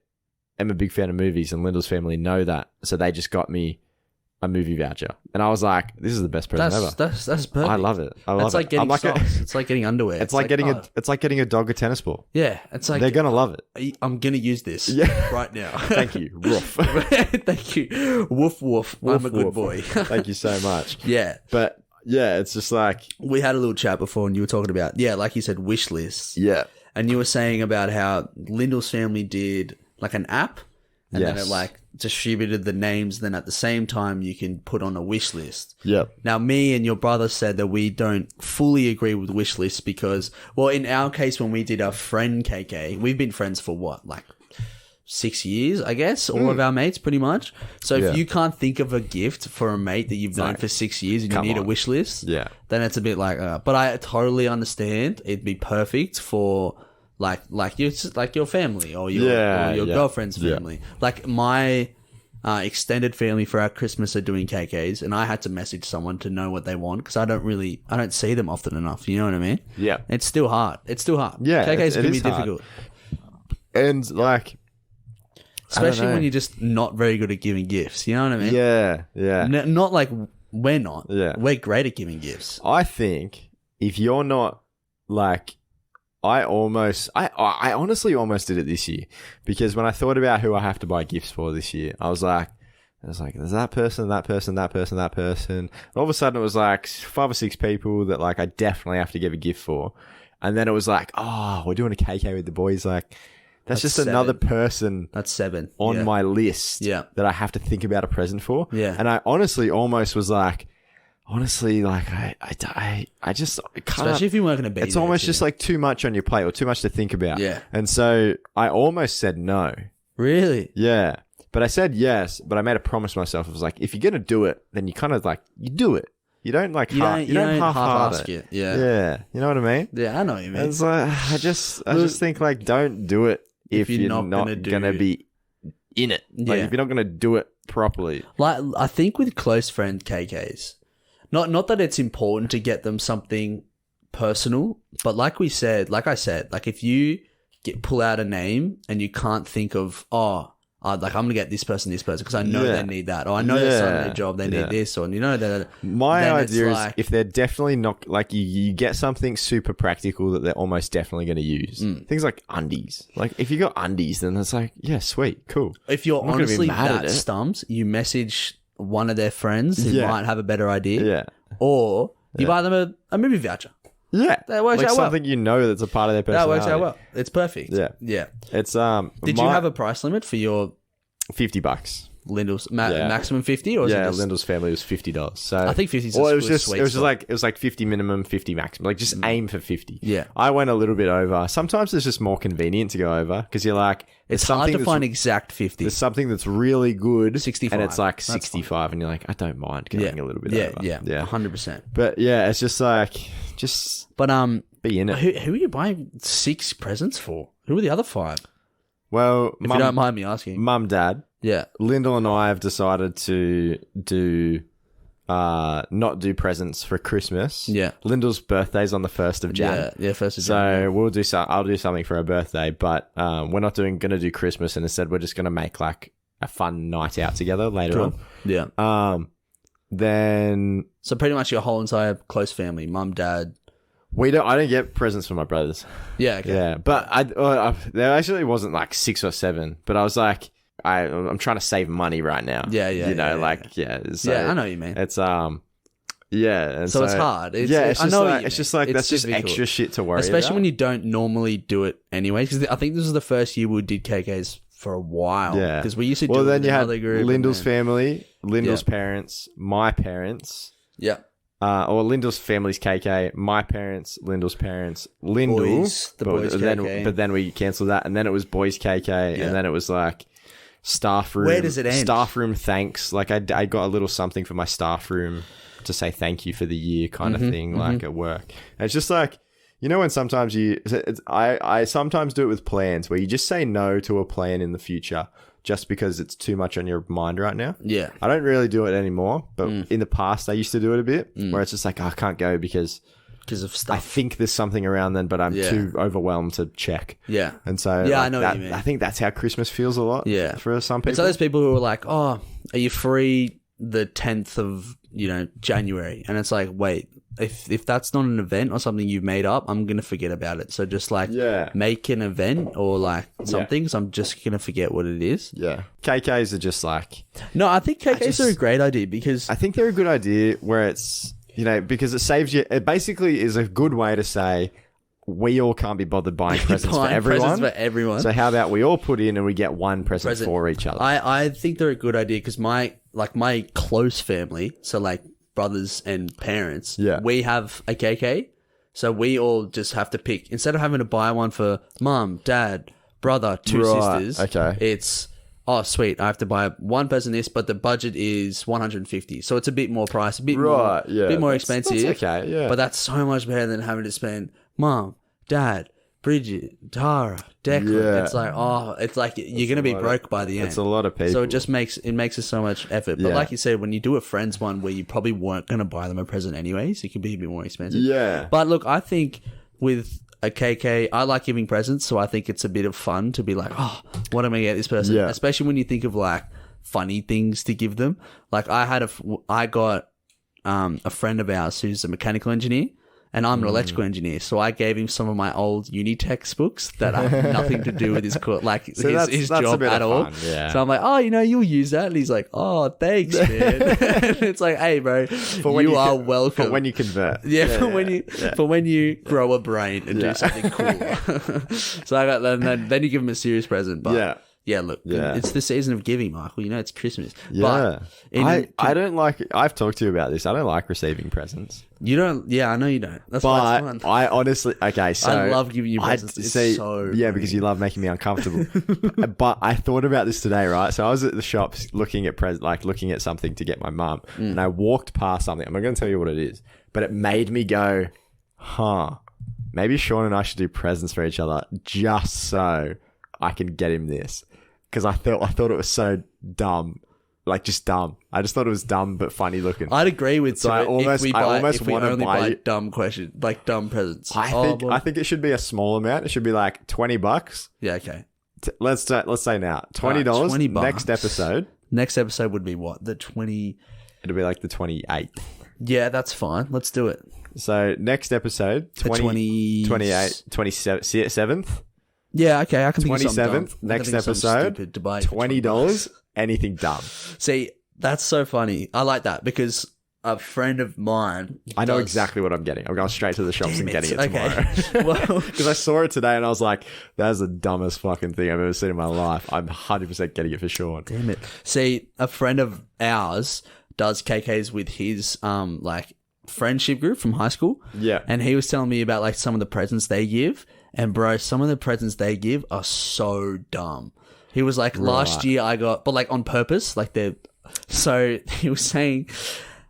am a big fan of movies and Lyndall's family know that. So they just got me a movie voucher. And I was like, this is the best present ever. That's perfect. I love it. It's like getting socks. It's like getting underwear. It's like getting a dog a tennis ball. Yeah. It's like they're gonna love it. I'm gonna use this right now. Thank you. Woof. Thank you. Woof woof. I'm a good boy. Thank you so much. Yeah. But yeah, it's just like we had a little chat before and you were talking about like you said, wish lists. Yeah. And you were saying about how Lyndall's family did like an app and then it like distributed the names. Then at the same time, you can put on a wish list. Yep. Now, me and your brother said that we don't fully agree with wish lists because, well, in our case, when we did our friend KK, we've been friends for what, like 6 years, I guess, all of our mates pretty much. So if you can't think of a gift for a mate that you've known for 6 years and you need a wish list, then it's a bit like, but I totally understand. It'd be perfect for like your family or your girlfriend's family. Like my extended family for our Christmas are doing KKs, and I had to message someone to know what they want because I don't see them often enough. You know what I mean? Yeah. It's still hard. Yeah. KKs can be difficult. And like, especially when you're just not very good at giving gifts. You know what I mean? Yeah. Yeah. Not like we're not. Yeah. We're great at giving gifts. I think if you're not like, I honestly almost did it this year because when I thought about who I have to buy gifts for this year, I was like, there's that person, that person, that person, that person. And all of a sudden it was like 5 or 6 people that like I definitely have to give a gift for. And then it was like, oh, we're doing a KK with the boys. Like, that's just 7. Another person. That's 7 on my list that I have to think about a present for. Yeah. And I honestly almost was like, I just can't. Especially if you weren't going to be it's almost just like too much on your plate or too much to think about. Yeah. And so I almost said no. Really? Yeah. But I said yes, but I made a promise to myself. I was like, if you're going to do it, then you kind of like, you do it. You don't like you don't half-ask it. Yeah. Yeah. You know what I mean? Yeah, I know what you mean. It's like, I just think like, don't do it if you're not going to be in it. Like if you're not going to do it properly. Like, I think with close friend KKs, not that it's important to get them something personal, but like I said, like if you pull out a name and you can't think of, like I'm going to get this person because I know they need that, or I know they're starting their job, they need this, or you know that. My idea is if they're definitely not, like you get something super practical that they're almost definitely going to use. Things like undies. Like if you got undies, then it's like, yeah, sweet, cool. If you're honestly that stumps, you message one of their friends who might have a better idea. Yeah. Or you buy them a movie voucher. Yeah. That works out well. Something you know that's a part of their personality. That works out well. It's perfect. Yeah. Yeah. It's Did you have a price limit for your $50? Lyndall's maximum 50, or was it just... Lyndall's family was $50. So I think 50 is well, a it was just sweet it was spot. like it was like 50 minimum, 50 maximum. Like just aim for 50. Yeah. I went a little bit over. Sometimes it's just more convenient to go over because you're like It's hard to find exact 50. There's something that's really good, 65, and it's like that's 65, and you're like, I don't mind going a little bit over. Yeah, 100%. But yeah, it's just like But be in it. who are you buying 6 presents for? Who are the other 5? Well, If you don't mind me asking. Mum, Dad, Yeah. Lyndall and I have decided to not do presents for Christmas. Yeah. Lyndall's birthday's on the 1st of Jan. Yeah, 1st of Jan. So we'll do I'll do something for her birthday, but we're not gonna do Christmas, and instead we're just gonna make like a fun night out together later on. Yeah. Then So pretty much your whole entire close family, mum, dad. I don't get presents from my brothers. Yeah, okay. Yeah, but there actually wasn't like 6 or 7, but I was like, I'm trying to save money right now. Yeah. So I know what you mean. It's yeah. And so it's hard. It's just like that's just difficult. extra shit to worry Especially about. when you don't normally do it anyway. Because I think this was the first year we did KKs for a while. Yeah. Because we used to do well, it then with you had another group. Lyndall's family, Lyndall's parents, my parents. Yeah. Or Lyndall's family's KK, my parents, Lyndall's parents, Lyndall. Boys KK. But then we cancelled that, and then it was boys KK, and then it was like staff room. Where does it end? Staff room thanks. Like I got a little something for my staff room to say thank you for the year kind of thing, like at work. And it's just like, you know, when sometimes I sometimes do it with plans where you just say no to a plan in the future just because it's too much on your mind right now. Yeah. I don't really do it anymore, but in the past I used to do it a bit where it's just like, I can't go because of stuff. I think there's something around then, but I'm too overwhelmed to check. Yeah. And so I know what you mean. I think that's how Christmas feels a lot for some people. It's like those people who are like, oh, are you free the 10th of, January? And it's like, wait, if that's not an event or something you've made up, I'm going to forget about it. So just like make an event or like something. So I'm just going to forget what it is. Yeah. KKs are just like... No, I think KKs are a great idea because... I think they're a good idea where it's, because it saves you... It basically is a good way to say... We all can't be bothered buying presents for everyone. So how about we all put in and we get one present for each other? I think they're a good idea because my close family, so like brothers and parents, we have a KK. So we all just have to pick. Instead of having to buy one for mum, dad, brother, 2 sisters, it's... Oh, sweet. I have to buy one person this, but the budget is $150. So it's a bit more price, a bit more expensive. That's okay, yeah. But that's so much better than having to spend mom, dad, Bridget, Tara, Declan. Yeah. It's like, you're going to be broke by the end. It's a lot of people. So it makes it so much effort. But like you said, when you do a friend's one where you probably weren't going to buy them a present anyways, it can be a bit more expensive. Yeah. But look, I think with a KK, I like giving presents, so I think it's a bit of fun to be like, oh, what am I going to get this person? Yeah. Especially when you think of like funny things to give them. Like I got a friend of ours who's a mechanical engineer, and I'm an electrical engineer, so I gave him some of my old uni textbooks that have nothing to do with his his job at all. Yeah. So I'm like, oh, you'll use that, and he's like, oh, thanks, man. It's like, hey, bro, you are welcome. For when you convert, for when you grow a brain and do something cool. So I got then you give him a serious present, but. Yeah, look, it's the season of giving, Michael. It's Christmas. Yeah. But I don't like... I've talked to you about this. I don't like receiving presents. You don't... Yeah, I know you don't. That's why it's fun. I honestly... Okay, so... I love giving you presents. It's so... Yeah, because you love making me uncomfortable. But I thought about this today, right? So I was at the shops looking at something to get my mum, and I walked past something. I'm not going to tell you what it is, but it made me go, maybe Sean and I should do presents for each other just so I can get him this. Because I thought it was so dumb, like just dumb. I just thought it was dumb but funny looking. I'd agree with so. I almost want to buy dumb presents. I think it should be a small amount. It should be like $20. Yeah, okay. Let's say now $20. $20. Next episode. Next episode would be what? The 20. It'll be like the 28th. Yeah, that's fine. Let's do it. So next episode, 28th, 27th. Yeah, okay, I can think of something 27th, next episode, $20, anything dumb. See, that's so funny. I like that because a friend of mine. I know exactly what I'm getting. I'm going straight to the shops and getting it tomorrow. Well, Because I saw it today and I was like, that's the dumbest fucking thing I've ever seen in my life. I'm 100% getting it for sure. damn it. See, a friend of ours does KKs with his like friendship group from high school. Yeah. And he was telling me about like some of the presents they give. And bro, some of the presents they give are so dumb. He was like, last year I got, but like on purpose, like they're, so he was saying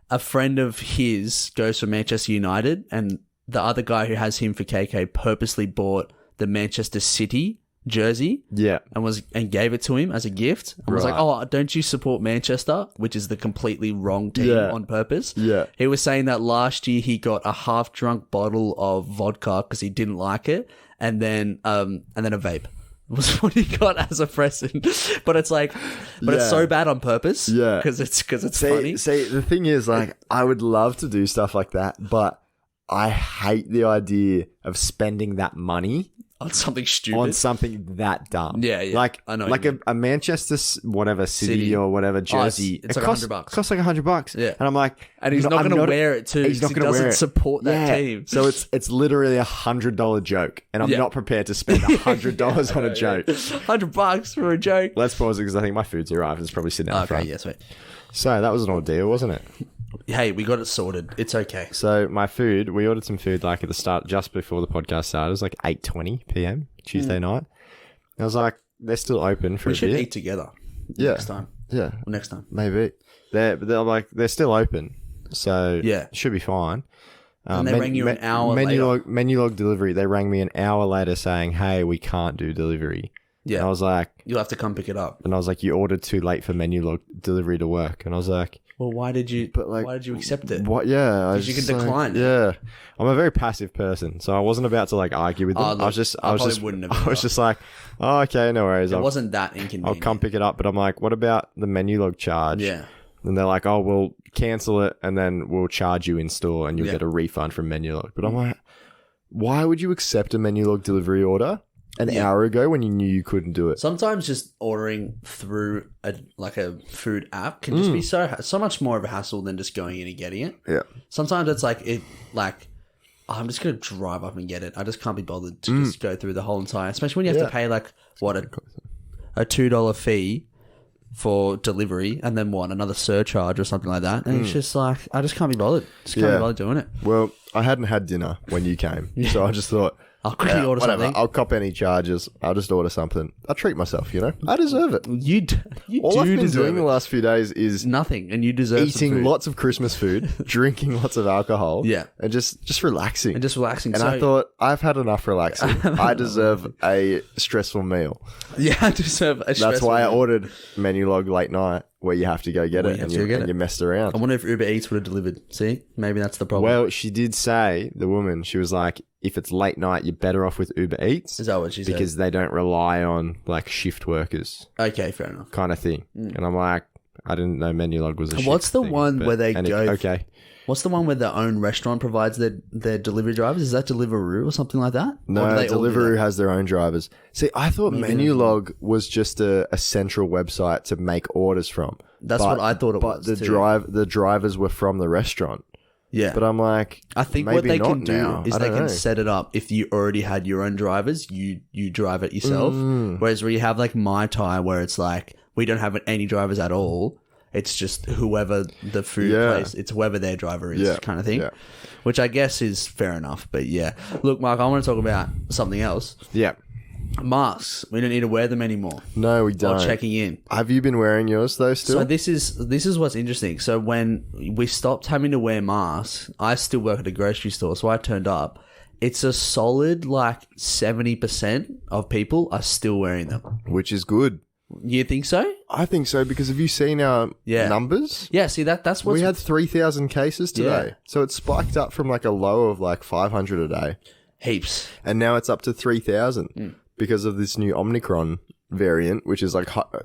a friend of his goes for Manchester United and the other guy who has him for KK purposely bought the Manchester City jersey. Yeah. And gave it to him as a gift. And was like, oh, don't you support Manchester? Which is the completely wrong team on purpose. Yeah. He was saying that last year he got a half drunk bottle of vodka because he didn't like it. And then a vape was what he got as a present. But it's like, it's so bad on purpose. Yeah. Because it's funny. See, the thing is, like, I would love to do stuff like that, but I hate the idea of spending that money on something stupid. On something that dumb. Yeah, yeah. Like, I know like a Manchester whatever city or whatever jersey. It's like $100. Costs like $100. Yeah. And I'm like, and he's not going to wear it too. He's not going to wear it. Support that team. So it's literally $100 joke, and I'm not prepared to spend $100 on a joke. $100 for a joke. Let's pause it because I think my food's arrived. It's probably sitting out front. Okay, yeah, sweet. So that was an ordeal, wasn't it? Hey, we got it sorted. It's okay. So my food, we ordered some food like at the start, just before the podcast started. It was like 8:20 p.m. Tuesday night. I was like, they're still open for a bit. We should eat together. Next time. Yeah. Well, next time. Maybe. They're still open. So it should be fine. And they rang you an hour later. Menu log delivery. They rang me an hour later saying, hey, we can't do delivery. Yeah. And I was like, you'll have to come pick it up. And I was like, you ordered too late for menu log delivery to work. And I was like, well, why did you accept it? What? Yeah. Because you can decline it. Yeah. I'm a very passive person, so I wasn't about to like argue with them. Look, I was just like, oh, okay, no worries. It wasn't that inconvenient. I'll come pick it up. But I'm like, what about the menu log charge? Yeah. And they're like, oh, we'll cancel it and then we'll charge you in store and you'll get a refund from menu log. But I'm like, why would you accept a menu log delivery order an hour ago when you knew you couldn't do it? Sometimes just ordering through a food app can just be so much more of a hassle than just going in and getting it. Yeah. Sometimes it's I'm just going to drive up and get it. I just can't be bothered to just go through the whole entire, especially when you have to pay a $2 fee for delivery and then another surcharge or something like that. And it's just like, I just can't be bothered. Just can't be bothered doing it. Well, I hadn't had dinner when you came. So I just thought, I'll quickly order something. I'll cop any charges. I'll just order something. I'll treat myself, you know? I deserve it. You All I've been deserve doing the last few days is nothing, and you deserve eating lots of Christmas food, drinking lots of alcohol, and just relaxing. And I thought, I've had enough relaxing. I deserve a stressful meal. Yeah, I deserve a stressful That's why meal. I ordered menu log late night, where you have to go get it, and you messed around. I wonder if Uber Eats would have delivered. See, maybe that's the problem. Well, she did say, the woman, she was like, if it's late night, you're better off with Uber Eats. Is that what she said? Because they don't rely on like shift workers. Okay, fair enough. Kind of thing. And I'm like, I didn't know menu log was a shift What's the thing, one where they go? Okay. What's the one where their own restaurant provides their delivery drivers? Is that Deliveroo or something like that? No, Deliveroo has their own drivers. See, I thought Menulog was just a central website to make orders from. That's what I thought it was. But the drivers were from the restaurant. Yeah. But I'm like, I think maybe what they not can do now. is they can set it up. If you already had your own drivers, you drive it yourself. Whereas where you have like My Thai, where it's like, we don't have any drivers at all. It's just whoever the food place, it's whoever their driver is kind of thing. Yeah. Which I guess is fair enough. But yeah. Look, Mark, I want to talk about something else. Yeah. Masks. We don't need to wear them anymore. No, we don't. While checking in. Have you been wearing yours though still? So this is what's interesting. So when we stopped having to wear masks, I still work at a grocery store, so I turned up. It's a solid 70% of people are still wearing them. Which is good. You think so? I think so, because have you seen our numbers? Yeah, see that's what we had 3,000 cases today. So it spiked up from a low of 500 a day. Heaps. And now it's up to 3,000 because of this new Omicron variant, which is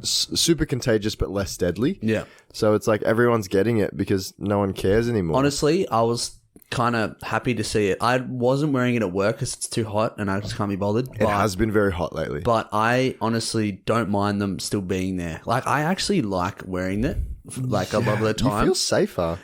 super contagious but less deadly. Yeah. So it's everyone's getting it because no one cares anymore. Honestly, I was kind of happy to see it. I wasn't wearing it at work because it's too hot and I just can't be bothered. It has been very hot lately. But I honestly don't mind them still being there. I actually like wearing it. like a lot of the time. You feel safer.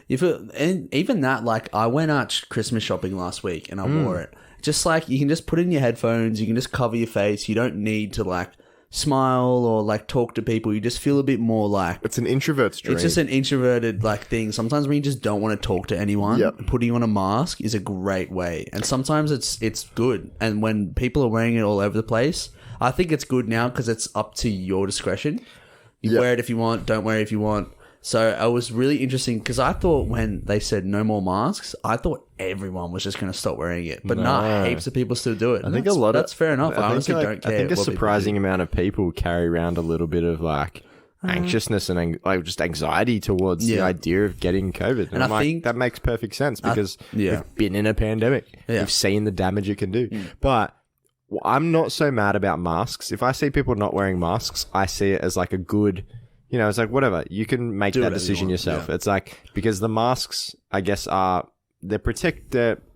And even that, like I went out Christmas shopping last week and I wore it. Just like you can just put in your headphones, you can just cover your face. You don't need to like smile or like talk to people. You just feel a bit more like it's an introvert's dream. It's just an introverted like thing. Sometimes when you just don't want to talk to anyone, putting on a mask is a great way. And sometimes it's good. And when people are wearing it all over the place, I think it's good now because it's up to your discretion. You wear it if you want, don't wear it if you want. So it was really interesting because I thought when they said no more masks, I thought everyone was just going to stop wearing it. But no, heaps of people still do it. I think that's fair enough. I honestly don't care. I think a surprising amount of people carry around a little bit of like anxiousness and like just anxiety towards the idea of getting COVID. And I think that makes perfect sense because we've been in a pandemic. Yeah. We've seen the damage it can do. But I'm not so mad about masks. If I see people not wearing masks, I see it as like a good... You know, it's like, whatever. You can make that decision yourself. Yeah. It's like, because the masks, I guess, they're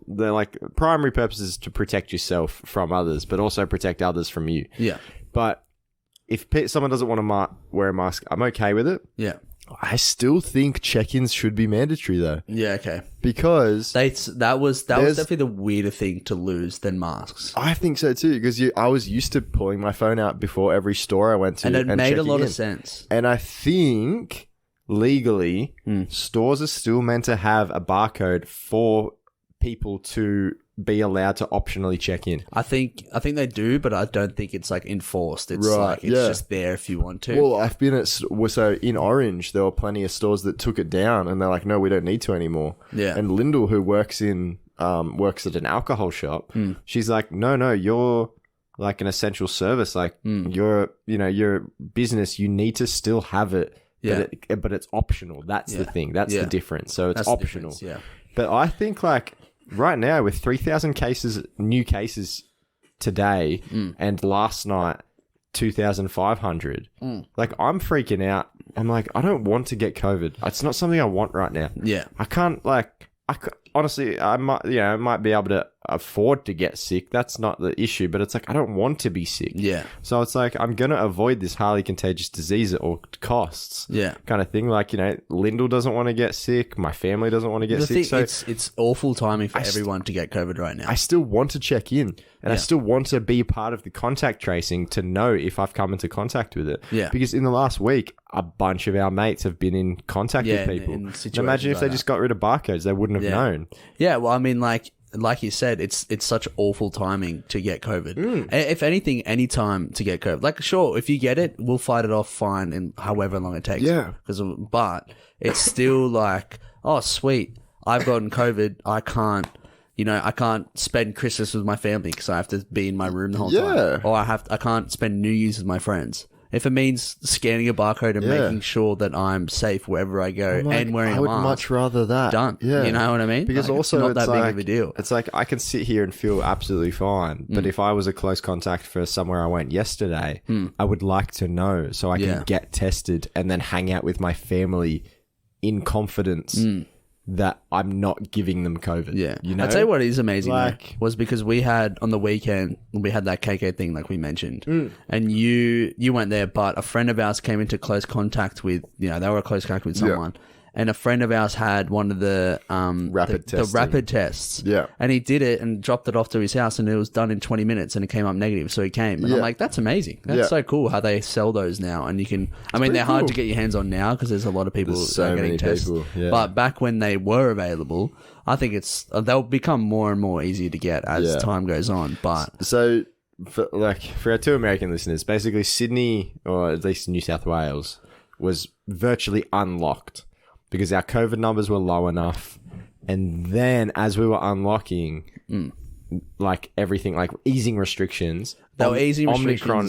like, primary purpose is to protect yourself from others, but also protect others from you. Yeah. But if someone doesn't want to wear a mask, I'm okay with it. Yeah. I still think check-ins should be mandatory, though. Yeah, okay. Because... That was definitely the weirder thing to lose than masks. I think so, too, because I was used to pulling my phone out before every store I went to and it made a lot of sense. And I think, legally, stores are still meant to have a barcode for people to be allowed to optionally check in. I think they do, but I don't think it's like enforced. It's just there if you want to. Well, I've been at in Orange, there were plenty of stores that took it down, and they're like, no, we don't need to anymore. Yeah. And Lyndall, who works at an alcohol shop, she's like, no, you're like an essential service. Like you're a business. You need to still have it. Yeah. But it's optional. That's the thing. That's the difference. So it's optional. Yeah. But I think like. Right now, with 3,000 new cases today, and last night, 2,500, like, I'm freaking out. I'm like, I don't want to get COVID. It's not something I want right now. Yeah. I can't, like, honestly, I might be able to afford to get sick. That's not the issue, but it's like, I don't want to be sick. Yeah. So it's like, I'm going to avoid this highly contagious disease at all costs. Yeah. Kind of thing. Like, Lyndall doesn't want to get sick. My family doesn't want to get sick. So it's awful timing for everyone to get COVID right now. I still want to check in and I still want to be part of the contact tracing to know if I've come into contact with it. Yeah. Because in the last week, a bunch of our mates have been in contact with people. Imagine if they just got rid of barcodes, they wouldn't have known. Yeah. Well, I mean, like you said, it's such awful timing to get COVID. If anything, any time to get COVID. Like, sure, if you get it, we'll fight it off fine in however long it takes. Yeah. But it's still like, oh, sweet, I've gotten COVID. I can't spend Christmas with my family because I have to be in my room the whole time. Or I can't spend New Year's with my friends. If it means scanning a barcode and making sure that I'm safe wherever I go and wearing a mask. I would much rather that. Done. Yeah. You know what I mean? Because like, also it's not that big of a deal. It's like I can sit here and feel absolutely fine. But if I was a close contact for somewhere I went yesterday, I would like to know so I can get tested and then hang out with my family in confidence. That I'm not giving them COVID. Yeah. You know? I'd say what is amazing was because we had on the weekend, we had that KK thing like we mentioned. And you went there, but a friend of ours came into close contact with, they were in close contact with someone. And a friend of ours had one of the rapid tests. Yeah. And he did it and dropped it off to his house and it was done in 20 minutes and it came up negative. So he came. And I'm like, that's amazing. That's so cool how they sell those now. And you can, they're hard to get your hands on now because there's a lot of people getting tested. Yeah. But back when they were available, I think they'll become more and more easier to get as time goes on. But so for our two American listeners, basically Sydney or at least New South Wales was virtually unlocked. Because our COVID numbers were low enough. And then as we were unlocking, like everything, like easing restrictions, Omicron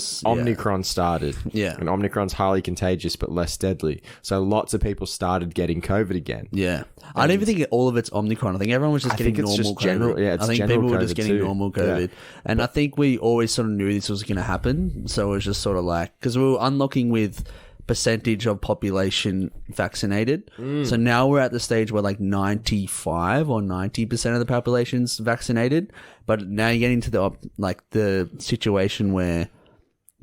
started. Yeah. And Omicron's highly contagious, but less deadly. So lots of people started getting COVID again. Yeah. I don't even think all of it's Omicron. I think everyone was just getting normal COVID. I think people were just getting normal COVID. Yeah. And I think we always sort of knew this was going to happen. So it was just sort of like, because we were unlocking with percentage of population vaccinated. So now we're at the stage where like 95 or 90% of the population's vaccinated. But now you're getting to the situation where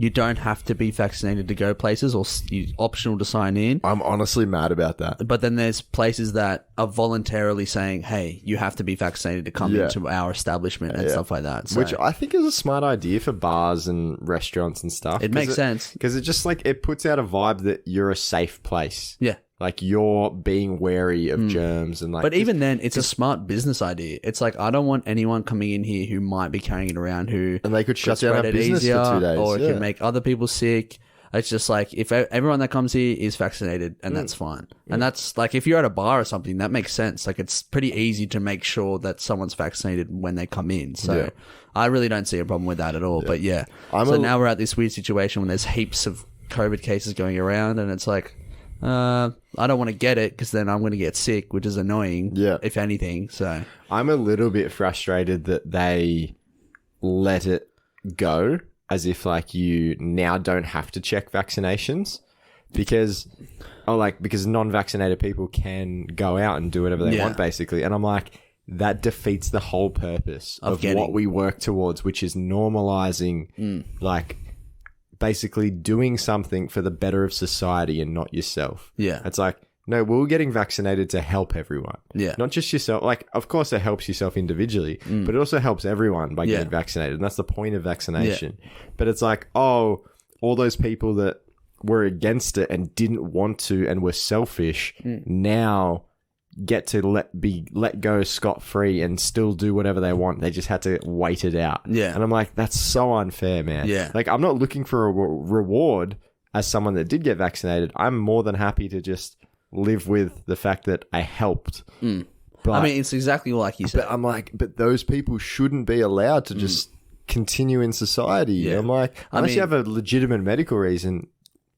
you don't have to be vaccinated to go places, or you're optional to sign in. I'm honestly mad about that. But then there's places that are voluntarily saying, hey, you have to be vaccinated to come into our establishment and stuff like that. So, which I think is a smart idea for bars and restaurants and stuff. It makes sense. Because it just like, it puts out a vibe that you're a safe place. Yeah. Like, you're being wary of germs and like... But even then, it's a smart business idea. It's like, I don't want anyone coming in here who might be carrying it around who... And they could shut down our business easier, for 2 days. or it can make other people sick. It's just like, if everyone that comes here is vaccinated, and that's fine. And that's like, if you're at a bar or something, that makes sense. Like, it's pretty easy to make sure that someone's vaccinated when they come in. So I really don't see a problem with that at all. But now we're at this weird situation when there's heaps of COVID cases going around, and it's like... I don't want to get it because then I'm going to get sick, which is annoying, if anything. So I'm a little bit frustrated that they let it go as if like you now don't have to check vaccinations because non-vaccinated people can go out and do whatever they want basically. And I'm like, that defeats the whole purpose of what we work towards, which is normalizing like basically doing something for the better of society and not yourself. Yeah. It's like, no, we're getting vaccinated to help everyone. Yeah. Not just yourself. Like, of course it helps yourself individually, but it also helps everyone by getting vaccinated. And that's the point of vaccination. Yeah. But it's like, oh, all those people that were against it and didn't want to and were selfish now get to let go scot-free and still do whatever they want. They just had to wait it out. Yeah. And I'm like, that's so unfair, man. Yeah. Like, I'm not looking for a reward as someone that did get vaccinated. I'm more than happy to just live with the fact that I helped. But, I mean, it's exactly like you said. But I'm like, but those people shouldn't be allowed to just continue in society. Yeah. I'm like, unless you have a legitimate medical reason,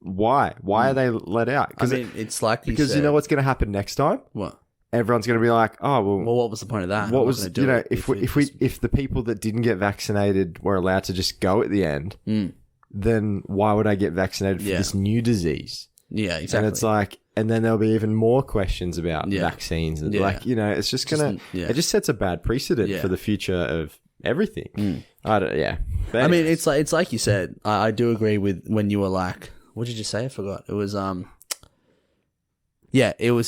why? Why are they let out? It's like because you know what's going to happen next time? What? Everyone's going to be like, oh, well, what was the point of that? What was, you know, if the people that didn't get vaccinated were allowed to just go at the end, then why would I get vaccinated for this new disease? Yeah, exactly. And it's like, and then there'll be even more questions about vaccines. And like, you know, it's just going to, it just sets a bad precedent for the future of everything. I don't, But I mean, it's like you said, I do agree with when you were like, what did you say? I forgot. It was,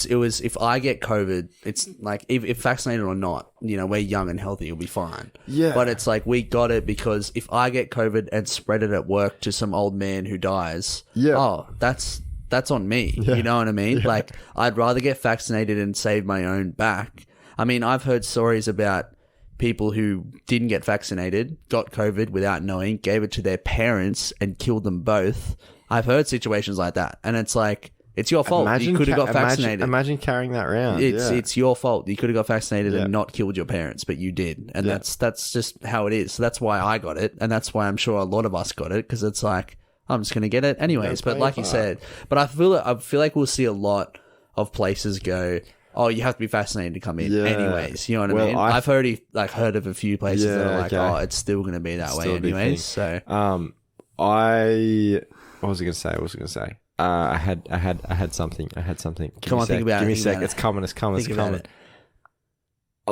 it was, if I get COVID, it's like, if vaccinated or not, you know, we're young and healthy, you'll be fine. Yeah. But it's like, we got it because if I get COVID and spread it at work to some old man who dies, that's on me. You know what I mean? Yeah. Like, I'd rather get vaccinated and save my own back. I mean, I've heard stories about people who didn't get vaccinated, got COVID without knowing, gave it to their parents and killed them both. I've heard situations like that. And it's like, it's your fault. You could have got vaccinated. Imagine carrying that around. It's your fault. You could have got vaccinated and not killed your parents, but you did. And that's just how it is. So that's why I got it. And that's why I'm sure a lot of us got it, because it's like, I'm just going to get it anyways. But like you said, but I feel like we'll see a lot of places go, oh, you have to be vaccinated to come in anyways. You know what I mean? I've heard of a few places that are like, oh, it's still going to be that way anyways. So, what was I going to say? I had something. Come on, think about it. Give me a sec. It's coming. I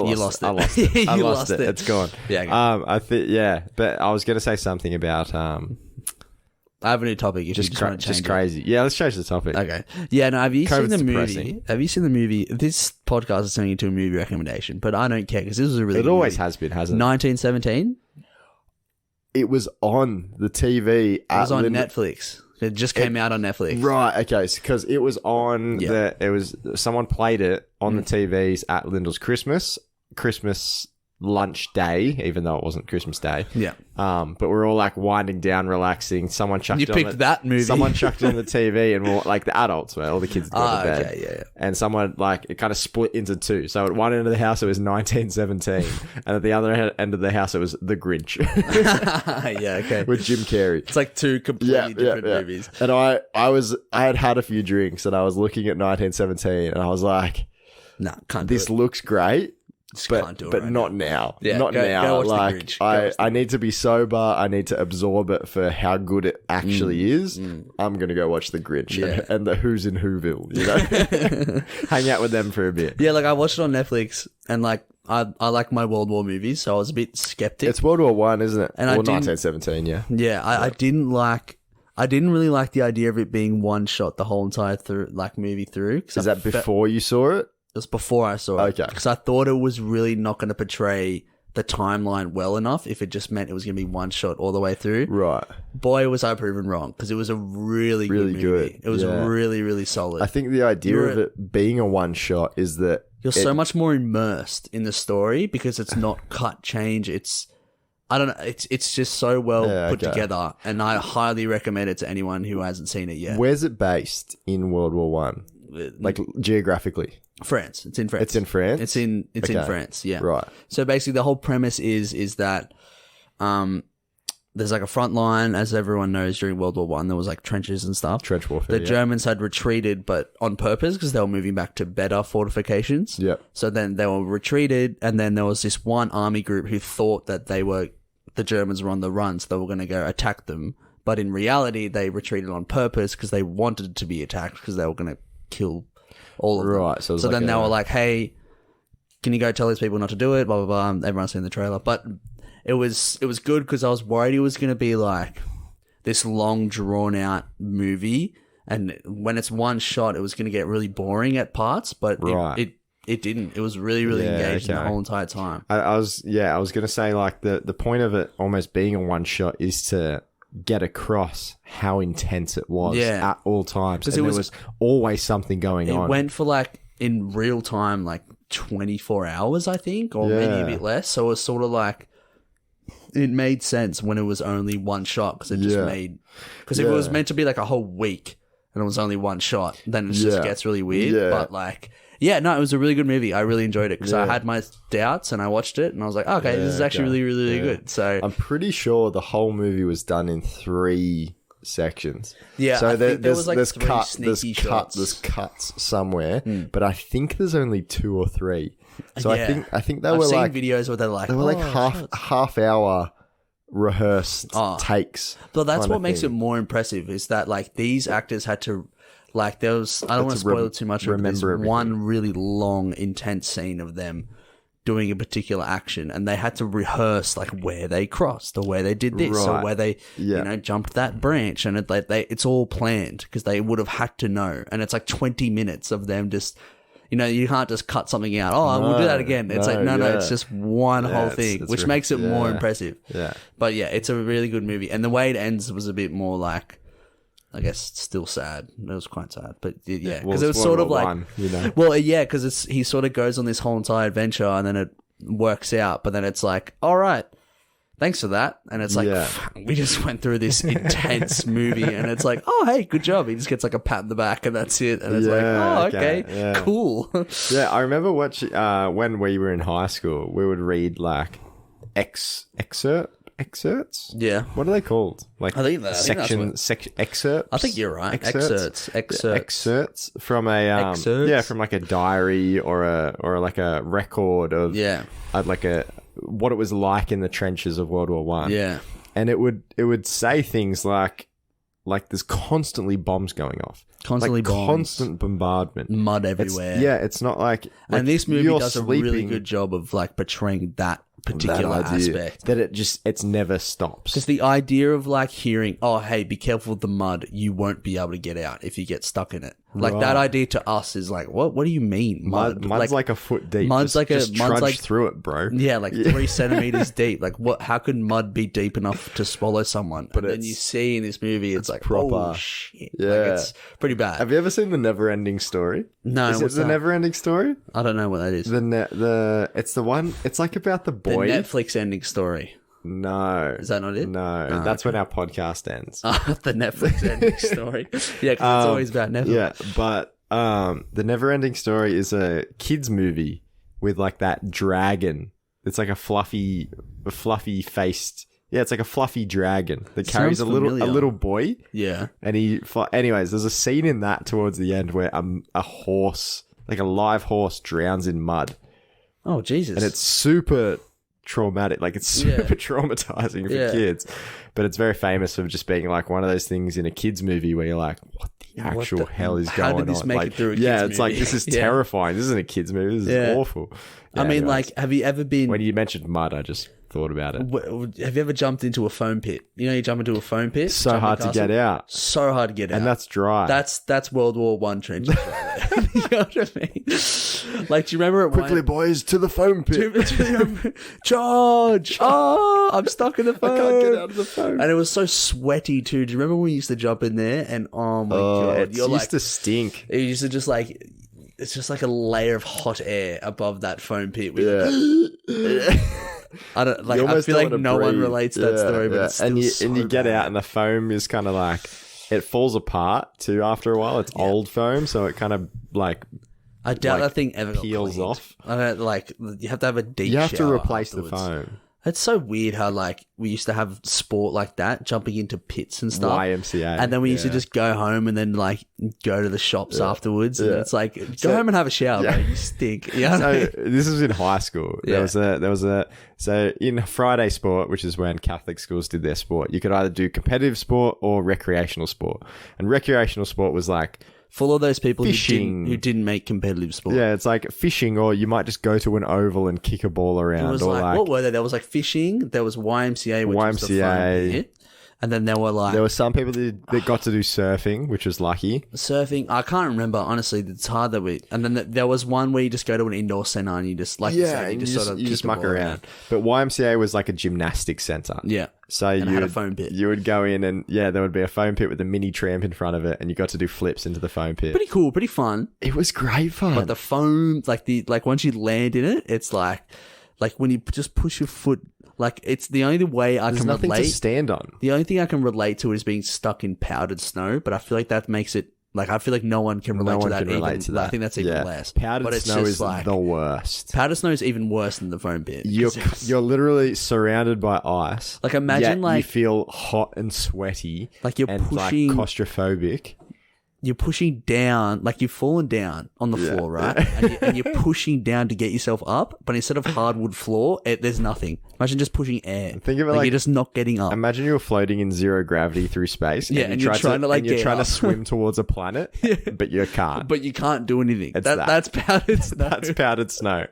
lost it. It's gone. Yeah. But I was going to say something about I have a new topic. If you just want to change crazy. Yeah, let's change the topic. Okay. Yeah. No. Have you seen the depressing. movie? Have you seen the movie? This podcast is turning into a movie recommendation, but I don't care because this was a really. It always has been, hasn't it? 1917. It was on the TV. It was on Netflix. It just came out on Netflix. Right, okay. Because it was on someone played it on the TVs at Lyndall's Christmas lunch day, even though it wasn't Christmas Day. Yeah. But we're all like winding down, relaxing. Someone chucked it on that movie. Someone chucked it on the TV, and we're like the adults were, all the kids got to bed. Okay, yeah. And someone like it kind of split into two. So at one end of the house it was 1917, and at the other end of the house it was The Grinch. Yeah, okay. With Jim Carrey. It's like two completely different movies. And I had a few drinks, and I was looking at 1917, and I was like, "No, can't. This looks great." But not now. Yeah, not now. Go watch like The Grinch. I need to be sober. I need to absorb it for how good it actually is. I'm gonna go watch The Grinch and the Who's in Whoville. You know, hang out with them for a bit. Yeah, like I watched it on Netflix, and like I like my World War movies, so I was a bit skeptic. It's World War One, isn't it? And or 1917, yeah. Yeah, I didn't really like the idea of it being one shot the whole entire movie through. Is that before you saw it? It was before I saw it. Okay. Because I thought it was really not going to portray the timeline well enough if it just meant it was going to be one shot all the way through. Right. Boy, was I proven wrong, because it was a really good movie. It was really, really solid. I think the idea of it being a one shot is that you're so much more immersed in the story because it's not cut change. I don't know. It's just so well put together, and I highly recommend it to anyone who hasn't seen it yet. Where's it based in World War One? Like geographically? France. It's in France. It's in France? It's in France, yeah. Right. So basically the whole premise is that there's like a front line, as everyone knows, during World War One. There was like trenches and stuff. Trench warfare. The Germans had retreated, but on purpose, because they were moving back to better fortifications. Yeah. So then they were retreated, and then there was this one army group who thought that the Germans were on the run, so they were going to go attack them. But in reality, they retreated on purpose because they wanted to be attacked, because they were going to kill all of them. Right. So then they were like, hey, can you go tell these people not to do it? Blah, blah, blah. Everyone's seen the trailer. But it was good because I was worried it was going to be like this long, drawn-out movie. And when it's one shot, it was going to get really boring at parts. But it didn't. It was really, really engaging the whole entire time. I was going to say, like, the point of it almost being a one shot is to get across how intense it was at all times. And there was always something going on. It went for like, in real time, like 24 hours, I think, or maybe a bit less. So it was sort of like, it made sense when it was only one shot, because it just made, because if it was meant to be like a whole week and it was only one shot, then it just gets really weird. But like, it was a really good movie. I really enjoyed it because I had my doubts and I watched it and I was like, okay, this is actually really, really, really good. So I'm pretty sure the whole movie was done in 3 sections. Yeah, so I think there was like there's 3 sneaky shots. There's cuts somewhere, but I think there's only 2 or 3. So I think they were like videos where they're like, half hour rehearsed takes. But that's what makes it more impressive, is that like these actors had to, like, there was, I don't want to spoil too much of this, one really long, intense scene of them doing a particular action, and they had to rehearse like where they crossed or where they did this or where they jumped that branch, and it's all planned because they would have had to know. And it's like 20 minutes of them just, you can't just cut something out. We'll do that again. It's it's just one whole thing, which makes it more impressive. Yeah. But it's a really good movie, and the way it ends was a bit more like, I guess, still sad. It was quite sad, but because it was sort of like, because he sort of goes on this whole entire adventure, and then it works out, but then it's like, all right, thanks for that, and it's like, we just went through this intense movie, and it's like, oh, hey, good job. He just gets like a pat in the back, and that's it, and it's like, oh, okay, cool. I remember when we were in high school, we would read like excerpts? Yeah. What are they called? Like, I think excerpts? I think you're right. Excerpts from a from like a diary or like a record of what it was like in the trenches of World War One. Yeah. And it would say things like there's constantly bombs going off. Constant bombardment. Mud everywhere. It's not like and this movie does a really good job of like portraying that particular aspect, that it's never stops. Because the idea of like hearing, oh, hey, be careful with the mud, you won't be able to get out if you get stuck in it. Like that idea to us is like, what do you mean mud? Mud's like a foot deep. Mud's just trudge through it, bro. Yeah, like 3 centimeters deep. Like what? How could mud be deep enough to swallow someone? But then you see in this movie, it's like proper. Oh shit! Yeah, like, it's pretty bad. Have you ever seen The Never-Ending Story? No, is it The Never-Ending Story? I don't know what that is. It's the one. It's like about the boy. The Netflix ending story. No. Is that not it? No. That's when our podcast ends. The Netflix ending story. Yeah, because it's always about Netflix. Yeah, but The Never-Ending Story is a kids movie with like that dragon. It's like a fluffy faced. Yeah, it's like a fluffy dragon that carries a little boy. Yeah. And anyways, there's a scene in that towards the end where a horse, like a live horse, drowns in mud. Oh, Jesus. And it's super traumatic. Like, it's super traumatizing for kids. But it's very famous for just being like one of those things in a kids movie where you're like, what the actual hell is how going on? did this make it through a yeah, kid's it's like, movie? this is Yeah. terrifying. This isn't a kid's movie. This is awful. Yeah, I mean, anyways. like, have you ever been? When you mentioned mud, I just thought about it. Have you ever jumped into a foam pit? You know, you jump into a foam pit. So jumping hard to castle? get out. So hard to get out. And that's dry. That's World War One trenches right there. You know what I mean? Like, do you remember at Quickly, boys, to the foam pit. Charge! Oh, I'm stuck in the foam. I can't get out of the foam. And it was so sweaty too. Do you remember when we used to jump in there? And oh my god, It used to stink. It used to just like, it's just like a layer of hot air above that foam pit. I don't like. I feel like no one relates to that story, but it's still and you get out, and the foam is kind of like, it falls apart too after a while. It's old foam, so it kind of like, I doubt that thing ever peels got off. I don't like. You have to have a deep. You have to shower replace afterwards. the foam. It's so weird how like we used to have sport like that, jumping into pits and stuff. YMCA. And then we used to just go home and then like go to the shops afterwards. And it's like, go home and have a shower, bro. You stink. You know what I mean? This was in high school. So in Friday sport, which is when Catholic schools did their sport, you could either do competitive sport or recreational sport. And recreational sport was like, Full of those people fishing. who didn't make competitive sport. yeah, it's like fishing, or you might just go to an oval and kick a ball around. It was or like, what were there? There was like fishing, there was YMCA, which was the fun bit. And then there were like... There were some people that got to do surfing, which was lucky. Surfing, I can't remember, honestly. It's hard that we... And then there was one where you just go to an indoor centre and you just, like you said, you just muck around. But YMCA was like a gymnastics centre. Yeah. So and it had a foam pit. You would go in and, there would be a foam pit with a mini tramp in front of it, and you got to do flips into the foam pit. Pretty cool, pretty fun. It was great fun. But the foam, like once you land in it, it's like when you just push your foot... Like, it's the only way I There's can nothing relate. to stand on. The only thing I can relate to is being stuck in powdered snow, but I feel like that makes it... Like, I feel like no one can relate to that. I think that's even less. Powdered snow is the worst. Powdered snow is even worse than the foam pit. You're literally surrounded by ice. Like, imagine, yet you feel hot and sweaty. Like, you're and pushing... like claustrophobic. You're pushing down, like you've fallen down on the floor, right? And you're pushing down to get yourself up, but instead of hardwood floor, there's nothing. Imagine just pushing air. Think of it like you're just not getting up. Imagine you're floating in zero gravity through space. And you're trying to swim towards a planet, but you can't. But you can't do anything. That's powdered snow. That's powdered snow.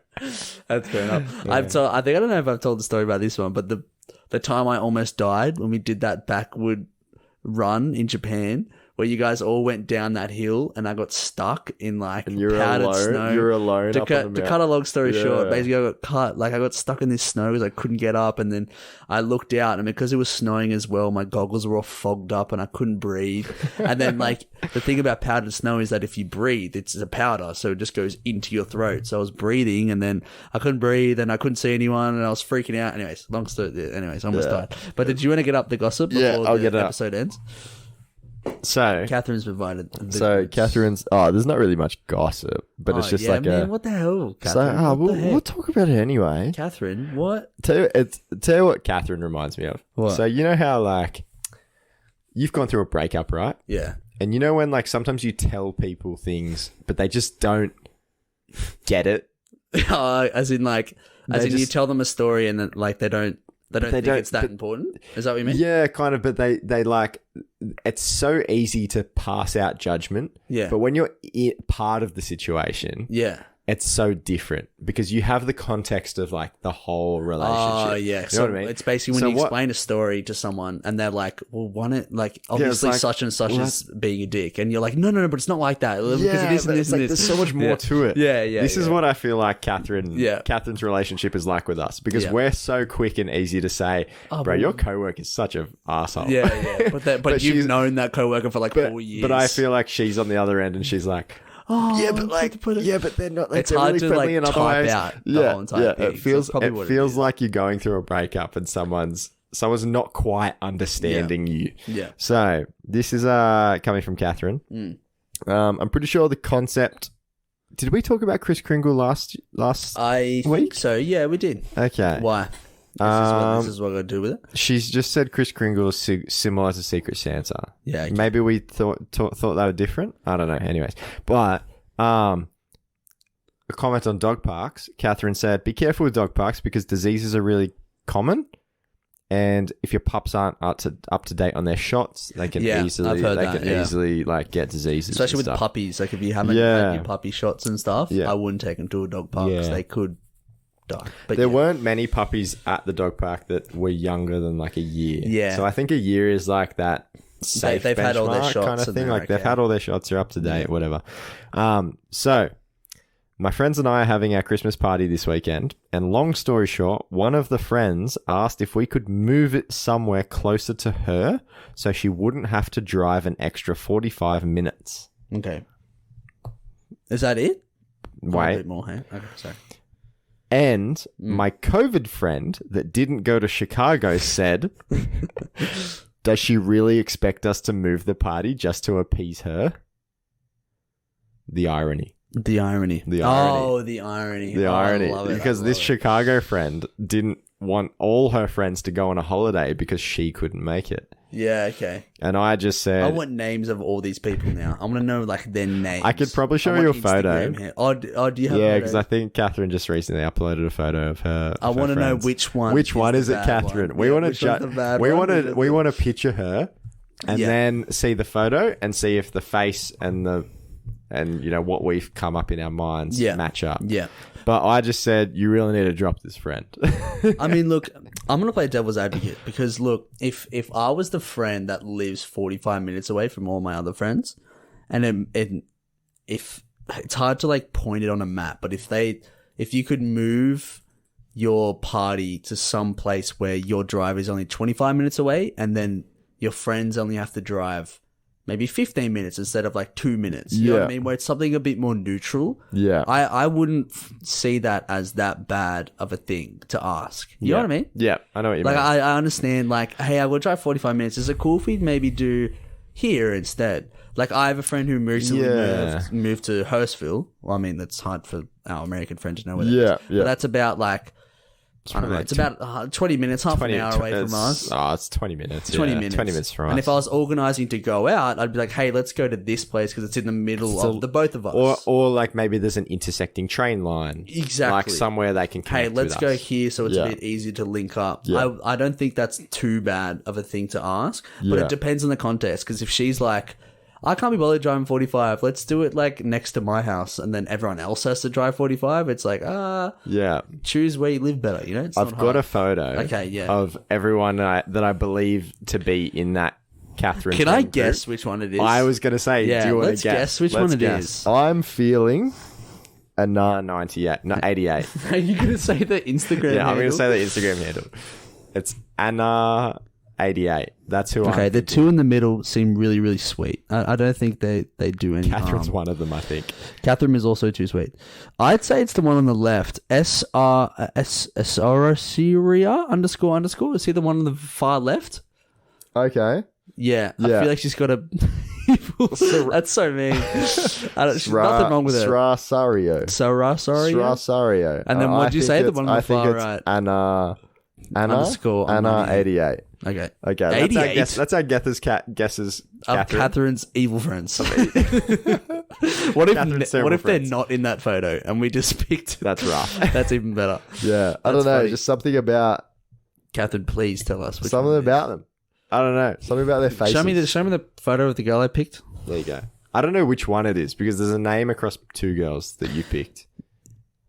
That's fair enough. I don't know if I've told the story about this one, but the time I almost died when we did that backward run in Japan, where you guys all went down that hill and I got stuck in like powdered snow. You're alone. To cut a long story short, basically I got cut. Like I got stuck in this snow because I couldn't get up, and then I looked out, and because it was snowing as well, my goggles were all fogged up and I couldn't breathe. And then like the thing about powdered snow is that if you breathe, it's a powder, so it just goes into your throat. So I was breathing, and then I couldn't breathe, and I couldn't see anyone, and I was freaking out. Anyways, long story. Anyways, I almost died. But did you want to get up the gossip before I'll the get it episode ends? So Catherine's provided. Catherine's. There's not really much gossip, but it's just what the hell? Catherine? We'll talk about it anyway. Catherine, what? Tell you what Catherine reminds me of. What? So you know how like you've gone through a breakup, right? Yeah. And you know when like sometimes you tell people things, but they just don't get it. As in you tell them a story and then like they don't think it's that important. Is that what you mean? Yeah, kind of. But they like, it's so easy to pass out judgment. Yeah. But when you're part of the situation, yeah, it's so different because you have the context of like the whole relationship. Oh yeah. You know So what I mean? it's basically when you explain a story to someone and they're like, well, obviously like, such and such is being a dick, and you're like, no, but it's not like that because it is and this and this. There's so much more to it. Yeah. This is what I feel like Catherine's relationship is like with us, because we're so quick and easy to say, bro, your coworker is such an asshole. Yeah. But you've known that coworker for like 4 years. But I feel like she's on the other end and she's like, but they're not. Like, it's they're hard really to friendly like in other type ways. out the whole entire thing. It feels like you're going through a breakup and someone's not quite understanding you. Yeah. So this is coming from Catherine. I'm pretty sure the concept. Did we talk about Kris Kringle last I week? think so. Yeah, we did. Okay. Why? This is what I do with it. She's just said Kris Kringle is similar to Secret Santa. Yeah. Okay. Maybe we thought they were different. I don't know. Anyways, but a comment on dog parks. Catherine said, "Be careful with dog parks because diseases are really common, And if your pups aren't up to date on their shots, they can easily like get diseases, especially with stuff. Puppies. Like if you haven't had your puppy shots and stuff, I wouldn't take them to a dog park because they could die. But there weren't many puppies at the dog park that were younger than like a year. Yeah, so I think a year is like that safe they've had all their shots kind of thing. Like they've okay. had all their shots, they're up to date, whatever. So my friends and I are having our Christmas party this weekend, and long story short, one of the friends asked if we could move it somewhere closer to her so she wouldn't have to drive an extra 45 minutes. Okay. Is that it? Wait. A bit more, hey? Okay, sorry. And my COVID friend that didn't go to Chicago said, does she really expect us to move the party just to appease her? The irony. The irony. Oh, the irony. The irony. I love it. Because this Chicago friend didn't want all her friends to go on a holiday because she couldn't make it. Yeah, okay. And I just said... I want names of all these people now. I want to know, like, their names. I could probably show you a photo. Oh, do you have Yeah, because I think Catherine just recently uploaded a photo of her. I want to know which one. Which one is it, Catherine? We want to we want to picture her and then see the photo and see if the face and you know what we've come up in our minds match up. Yeah. But I just said, you really need to drop this friend. I mean, look, I'm going to play devil's advocate because, look, if I was the friend that lives 45 minutes away from all my other friends, and if it's hard to, like, point it on a map, but if you could move your party to some place where your drive is only 25 minutes away and then your friends only have to drive maybe 15 minutes instead of like 2 minutes. You know what I mean? Where it's something a bit more neutral. Yeah. I wouldn't see that as that bad of a thing to ask. You know what I mean? Yeah, I know what you mean. Like, I understand, like, hey, I will drive 45 minutes. Is it cool if we maybe do here instead? Like, I have a friend who recently moved to Hurstville. Well, I mean, that's hard for our American friend to know where that is. But that's about, like, I don't know. It's about 20 minutes, half an hour away from us. Oh, it's 20 minutes. 20 minutes. 20 minutes from us. And if I was organising to go out, I'd be like, hey, let's go to this place because it's in the middle of the both of us. Or like maybe there's an intersecting train line. Exactly. Like somewhere they can connect Hey, let's with go us. here so it's a bit easier to link up. Yeah. I don't think that's too bad of a thing to ask, but it depends on the context because if she's like, I can't be bothered driving 45. Let's do it like next to my house, and then everyone else has to drive 45. It's like, choose where you live better. You know, I've got a photo. Okay, of everyone that I believe to be in that Catherine. Can I guess which one it is? I was going to say, do you want let's to guess which one it is? I'm feeling a 98. No, 88. Are you going to say the Instagram? Yeah, I'm going to say the Instagram handle. It's Anna. 88. That's who I'm the two in the middle seem really, really sweet. I don't think they do any Catherine's harm. one of them, I think. Catherine is also too sweet. I'd say it's the one on the left. Srosiria __. Is he the one on the far left? Okay. Yeah. I feel like she's got a... That's so mean. There's nothing wrong with it. Srosirio. Srosirio. And then what did you say? The one on the far right. Anna 88. Okay. 88. That's our guesses. Catherine's evil friends. What if they're not in that photo and we just picked? That's rough. That's even better. Yeah, I don't know. Funny. Just something about Catherine. Please tell us something about them. I don't know. Something about their faces. Show me the photo of the girl I picked. There you go. I don't know which one it is because there's a name across two girls that you picked.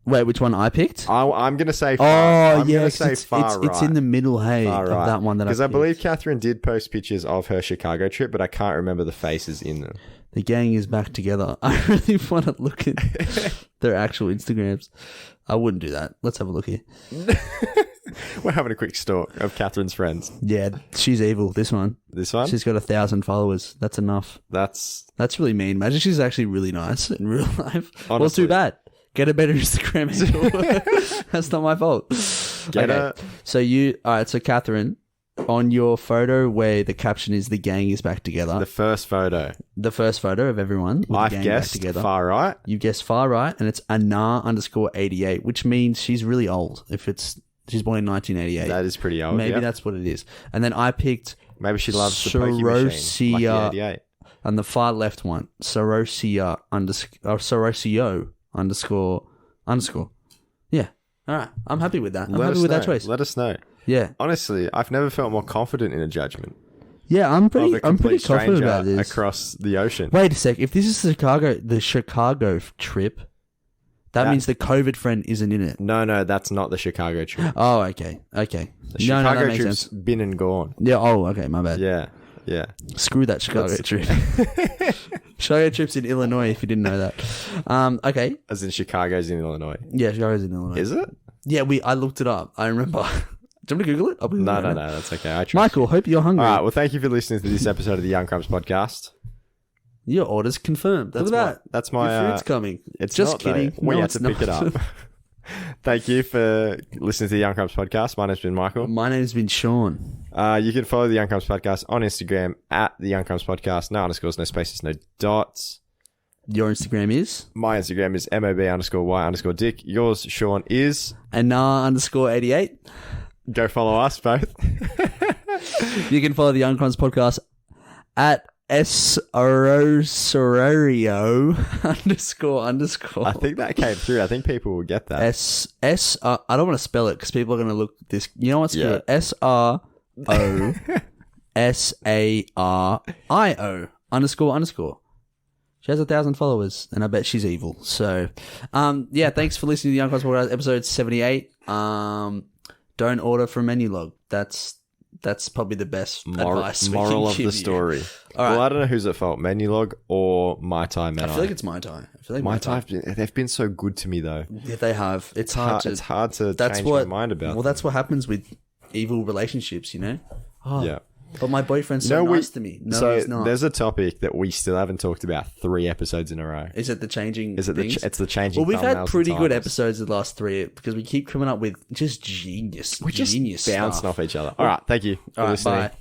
Wait, which one I picked? I'm going to say far. It's in the middle, hey, of that one that I picked. Because I believe Catherine did post pictures of her Chicago trip, but I can't remember the faces in them. The gang is back together. I really want to look at their actual Instagrams. I wouldn't do that. Let's have a look here. We're having a quick stalk of Catherine's friends. Yeah, she's evil, this one. This one? She's got 1,000 followers. That's enough. That's really mean. Imagine she's actually really nice in real life. Honestly. Well, too bad. Get a better Instagram handle. That's not my fault. So Catherine, on your photo where the caption is "The gang is back together." The first photo of everyone. I've guessed far right. You guessed far right, and it's Anna _88, which means she's really old. She's born in 1988. That is pretty old. Maybe that's what it is. And then I picked. Maybe she loves the Pokey machine. Lucky 88. And the far left one, Sorocio __. Yeah. All right. I'm happy with that. I'm happy with that choice. Let us know. Yeah. Honestly, I've never felt more confident in a judgment. Yeah, I'm pretty confident stranger about this. Across the ocean. Wait a sec. If this is the Chicago trip, that means the COVID friend isn't in it. No, that's not the Chicago trip. Oh, okay. The Chicago that trip's sense. been and gone. Yeah, okay, my bad. Yeah. Screw that Chicago trip. Chicago trip's in Illinois, if you didn't know that. Okay. As in Chicago's in Illinois. Yeah, Chicago's in Illinois. Is it? Yeah, I looked it up. I remember. Do you want me to Google it? I'll Google No, it that's okay. I trust Michael, hope you're hungry. All right, well, thank you for listening to this episode of the Young Crumbs podcast. Your order's confirmed. Look at that. That's my... Your food's coming. It's just not, kidding. Though. We had to pick it up. Thank you for listening to the Young Crumbs podcast. My name's been Michael. My name's been Sean. You can follow the Young Crumbs podcast on Instagram at the Young Crumbs podcast. No underscores, no spaces, no dots. Your Instagram is? My Instagram is MOB_Y_Dick. Yours, Sean, is? Anar_88. Go follow us both. You can follow the Young Crumbs podcast at __. I think that came through. I think people will get that. I don't want to spell it because people are going to look this. You know what's good? SROSARIO __. She has 1,000 followers, and I bet she's evil. So, yeah, thanks for listening to the Young Crumbs podcast, episode 78. Don't order from Menulog. That's probably the best advice we moral can of give the story. You. All right. Well, I don't know who's at fault, Menulog or Mai Tai Menai. I feel like it's Mai Tai. Mai Tai, they've been so good to me, though. Yeah, they have. It's hard to change my mind about. Well, that's what happens with evil relationships, you know? Oh, yeah. But my boyfriend's so nice to me. No, he's not. There's a topic that we still haven't talked about 3 episodes in a row. Is it the changing things? It's the changing. Well, we've had pretty good episodes the last 3 because we keep coming up with just genius. We're just bouncing stuff. off each other. All right, thank you for listening. Bye.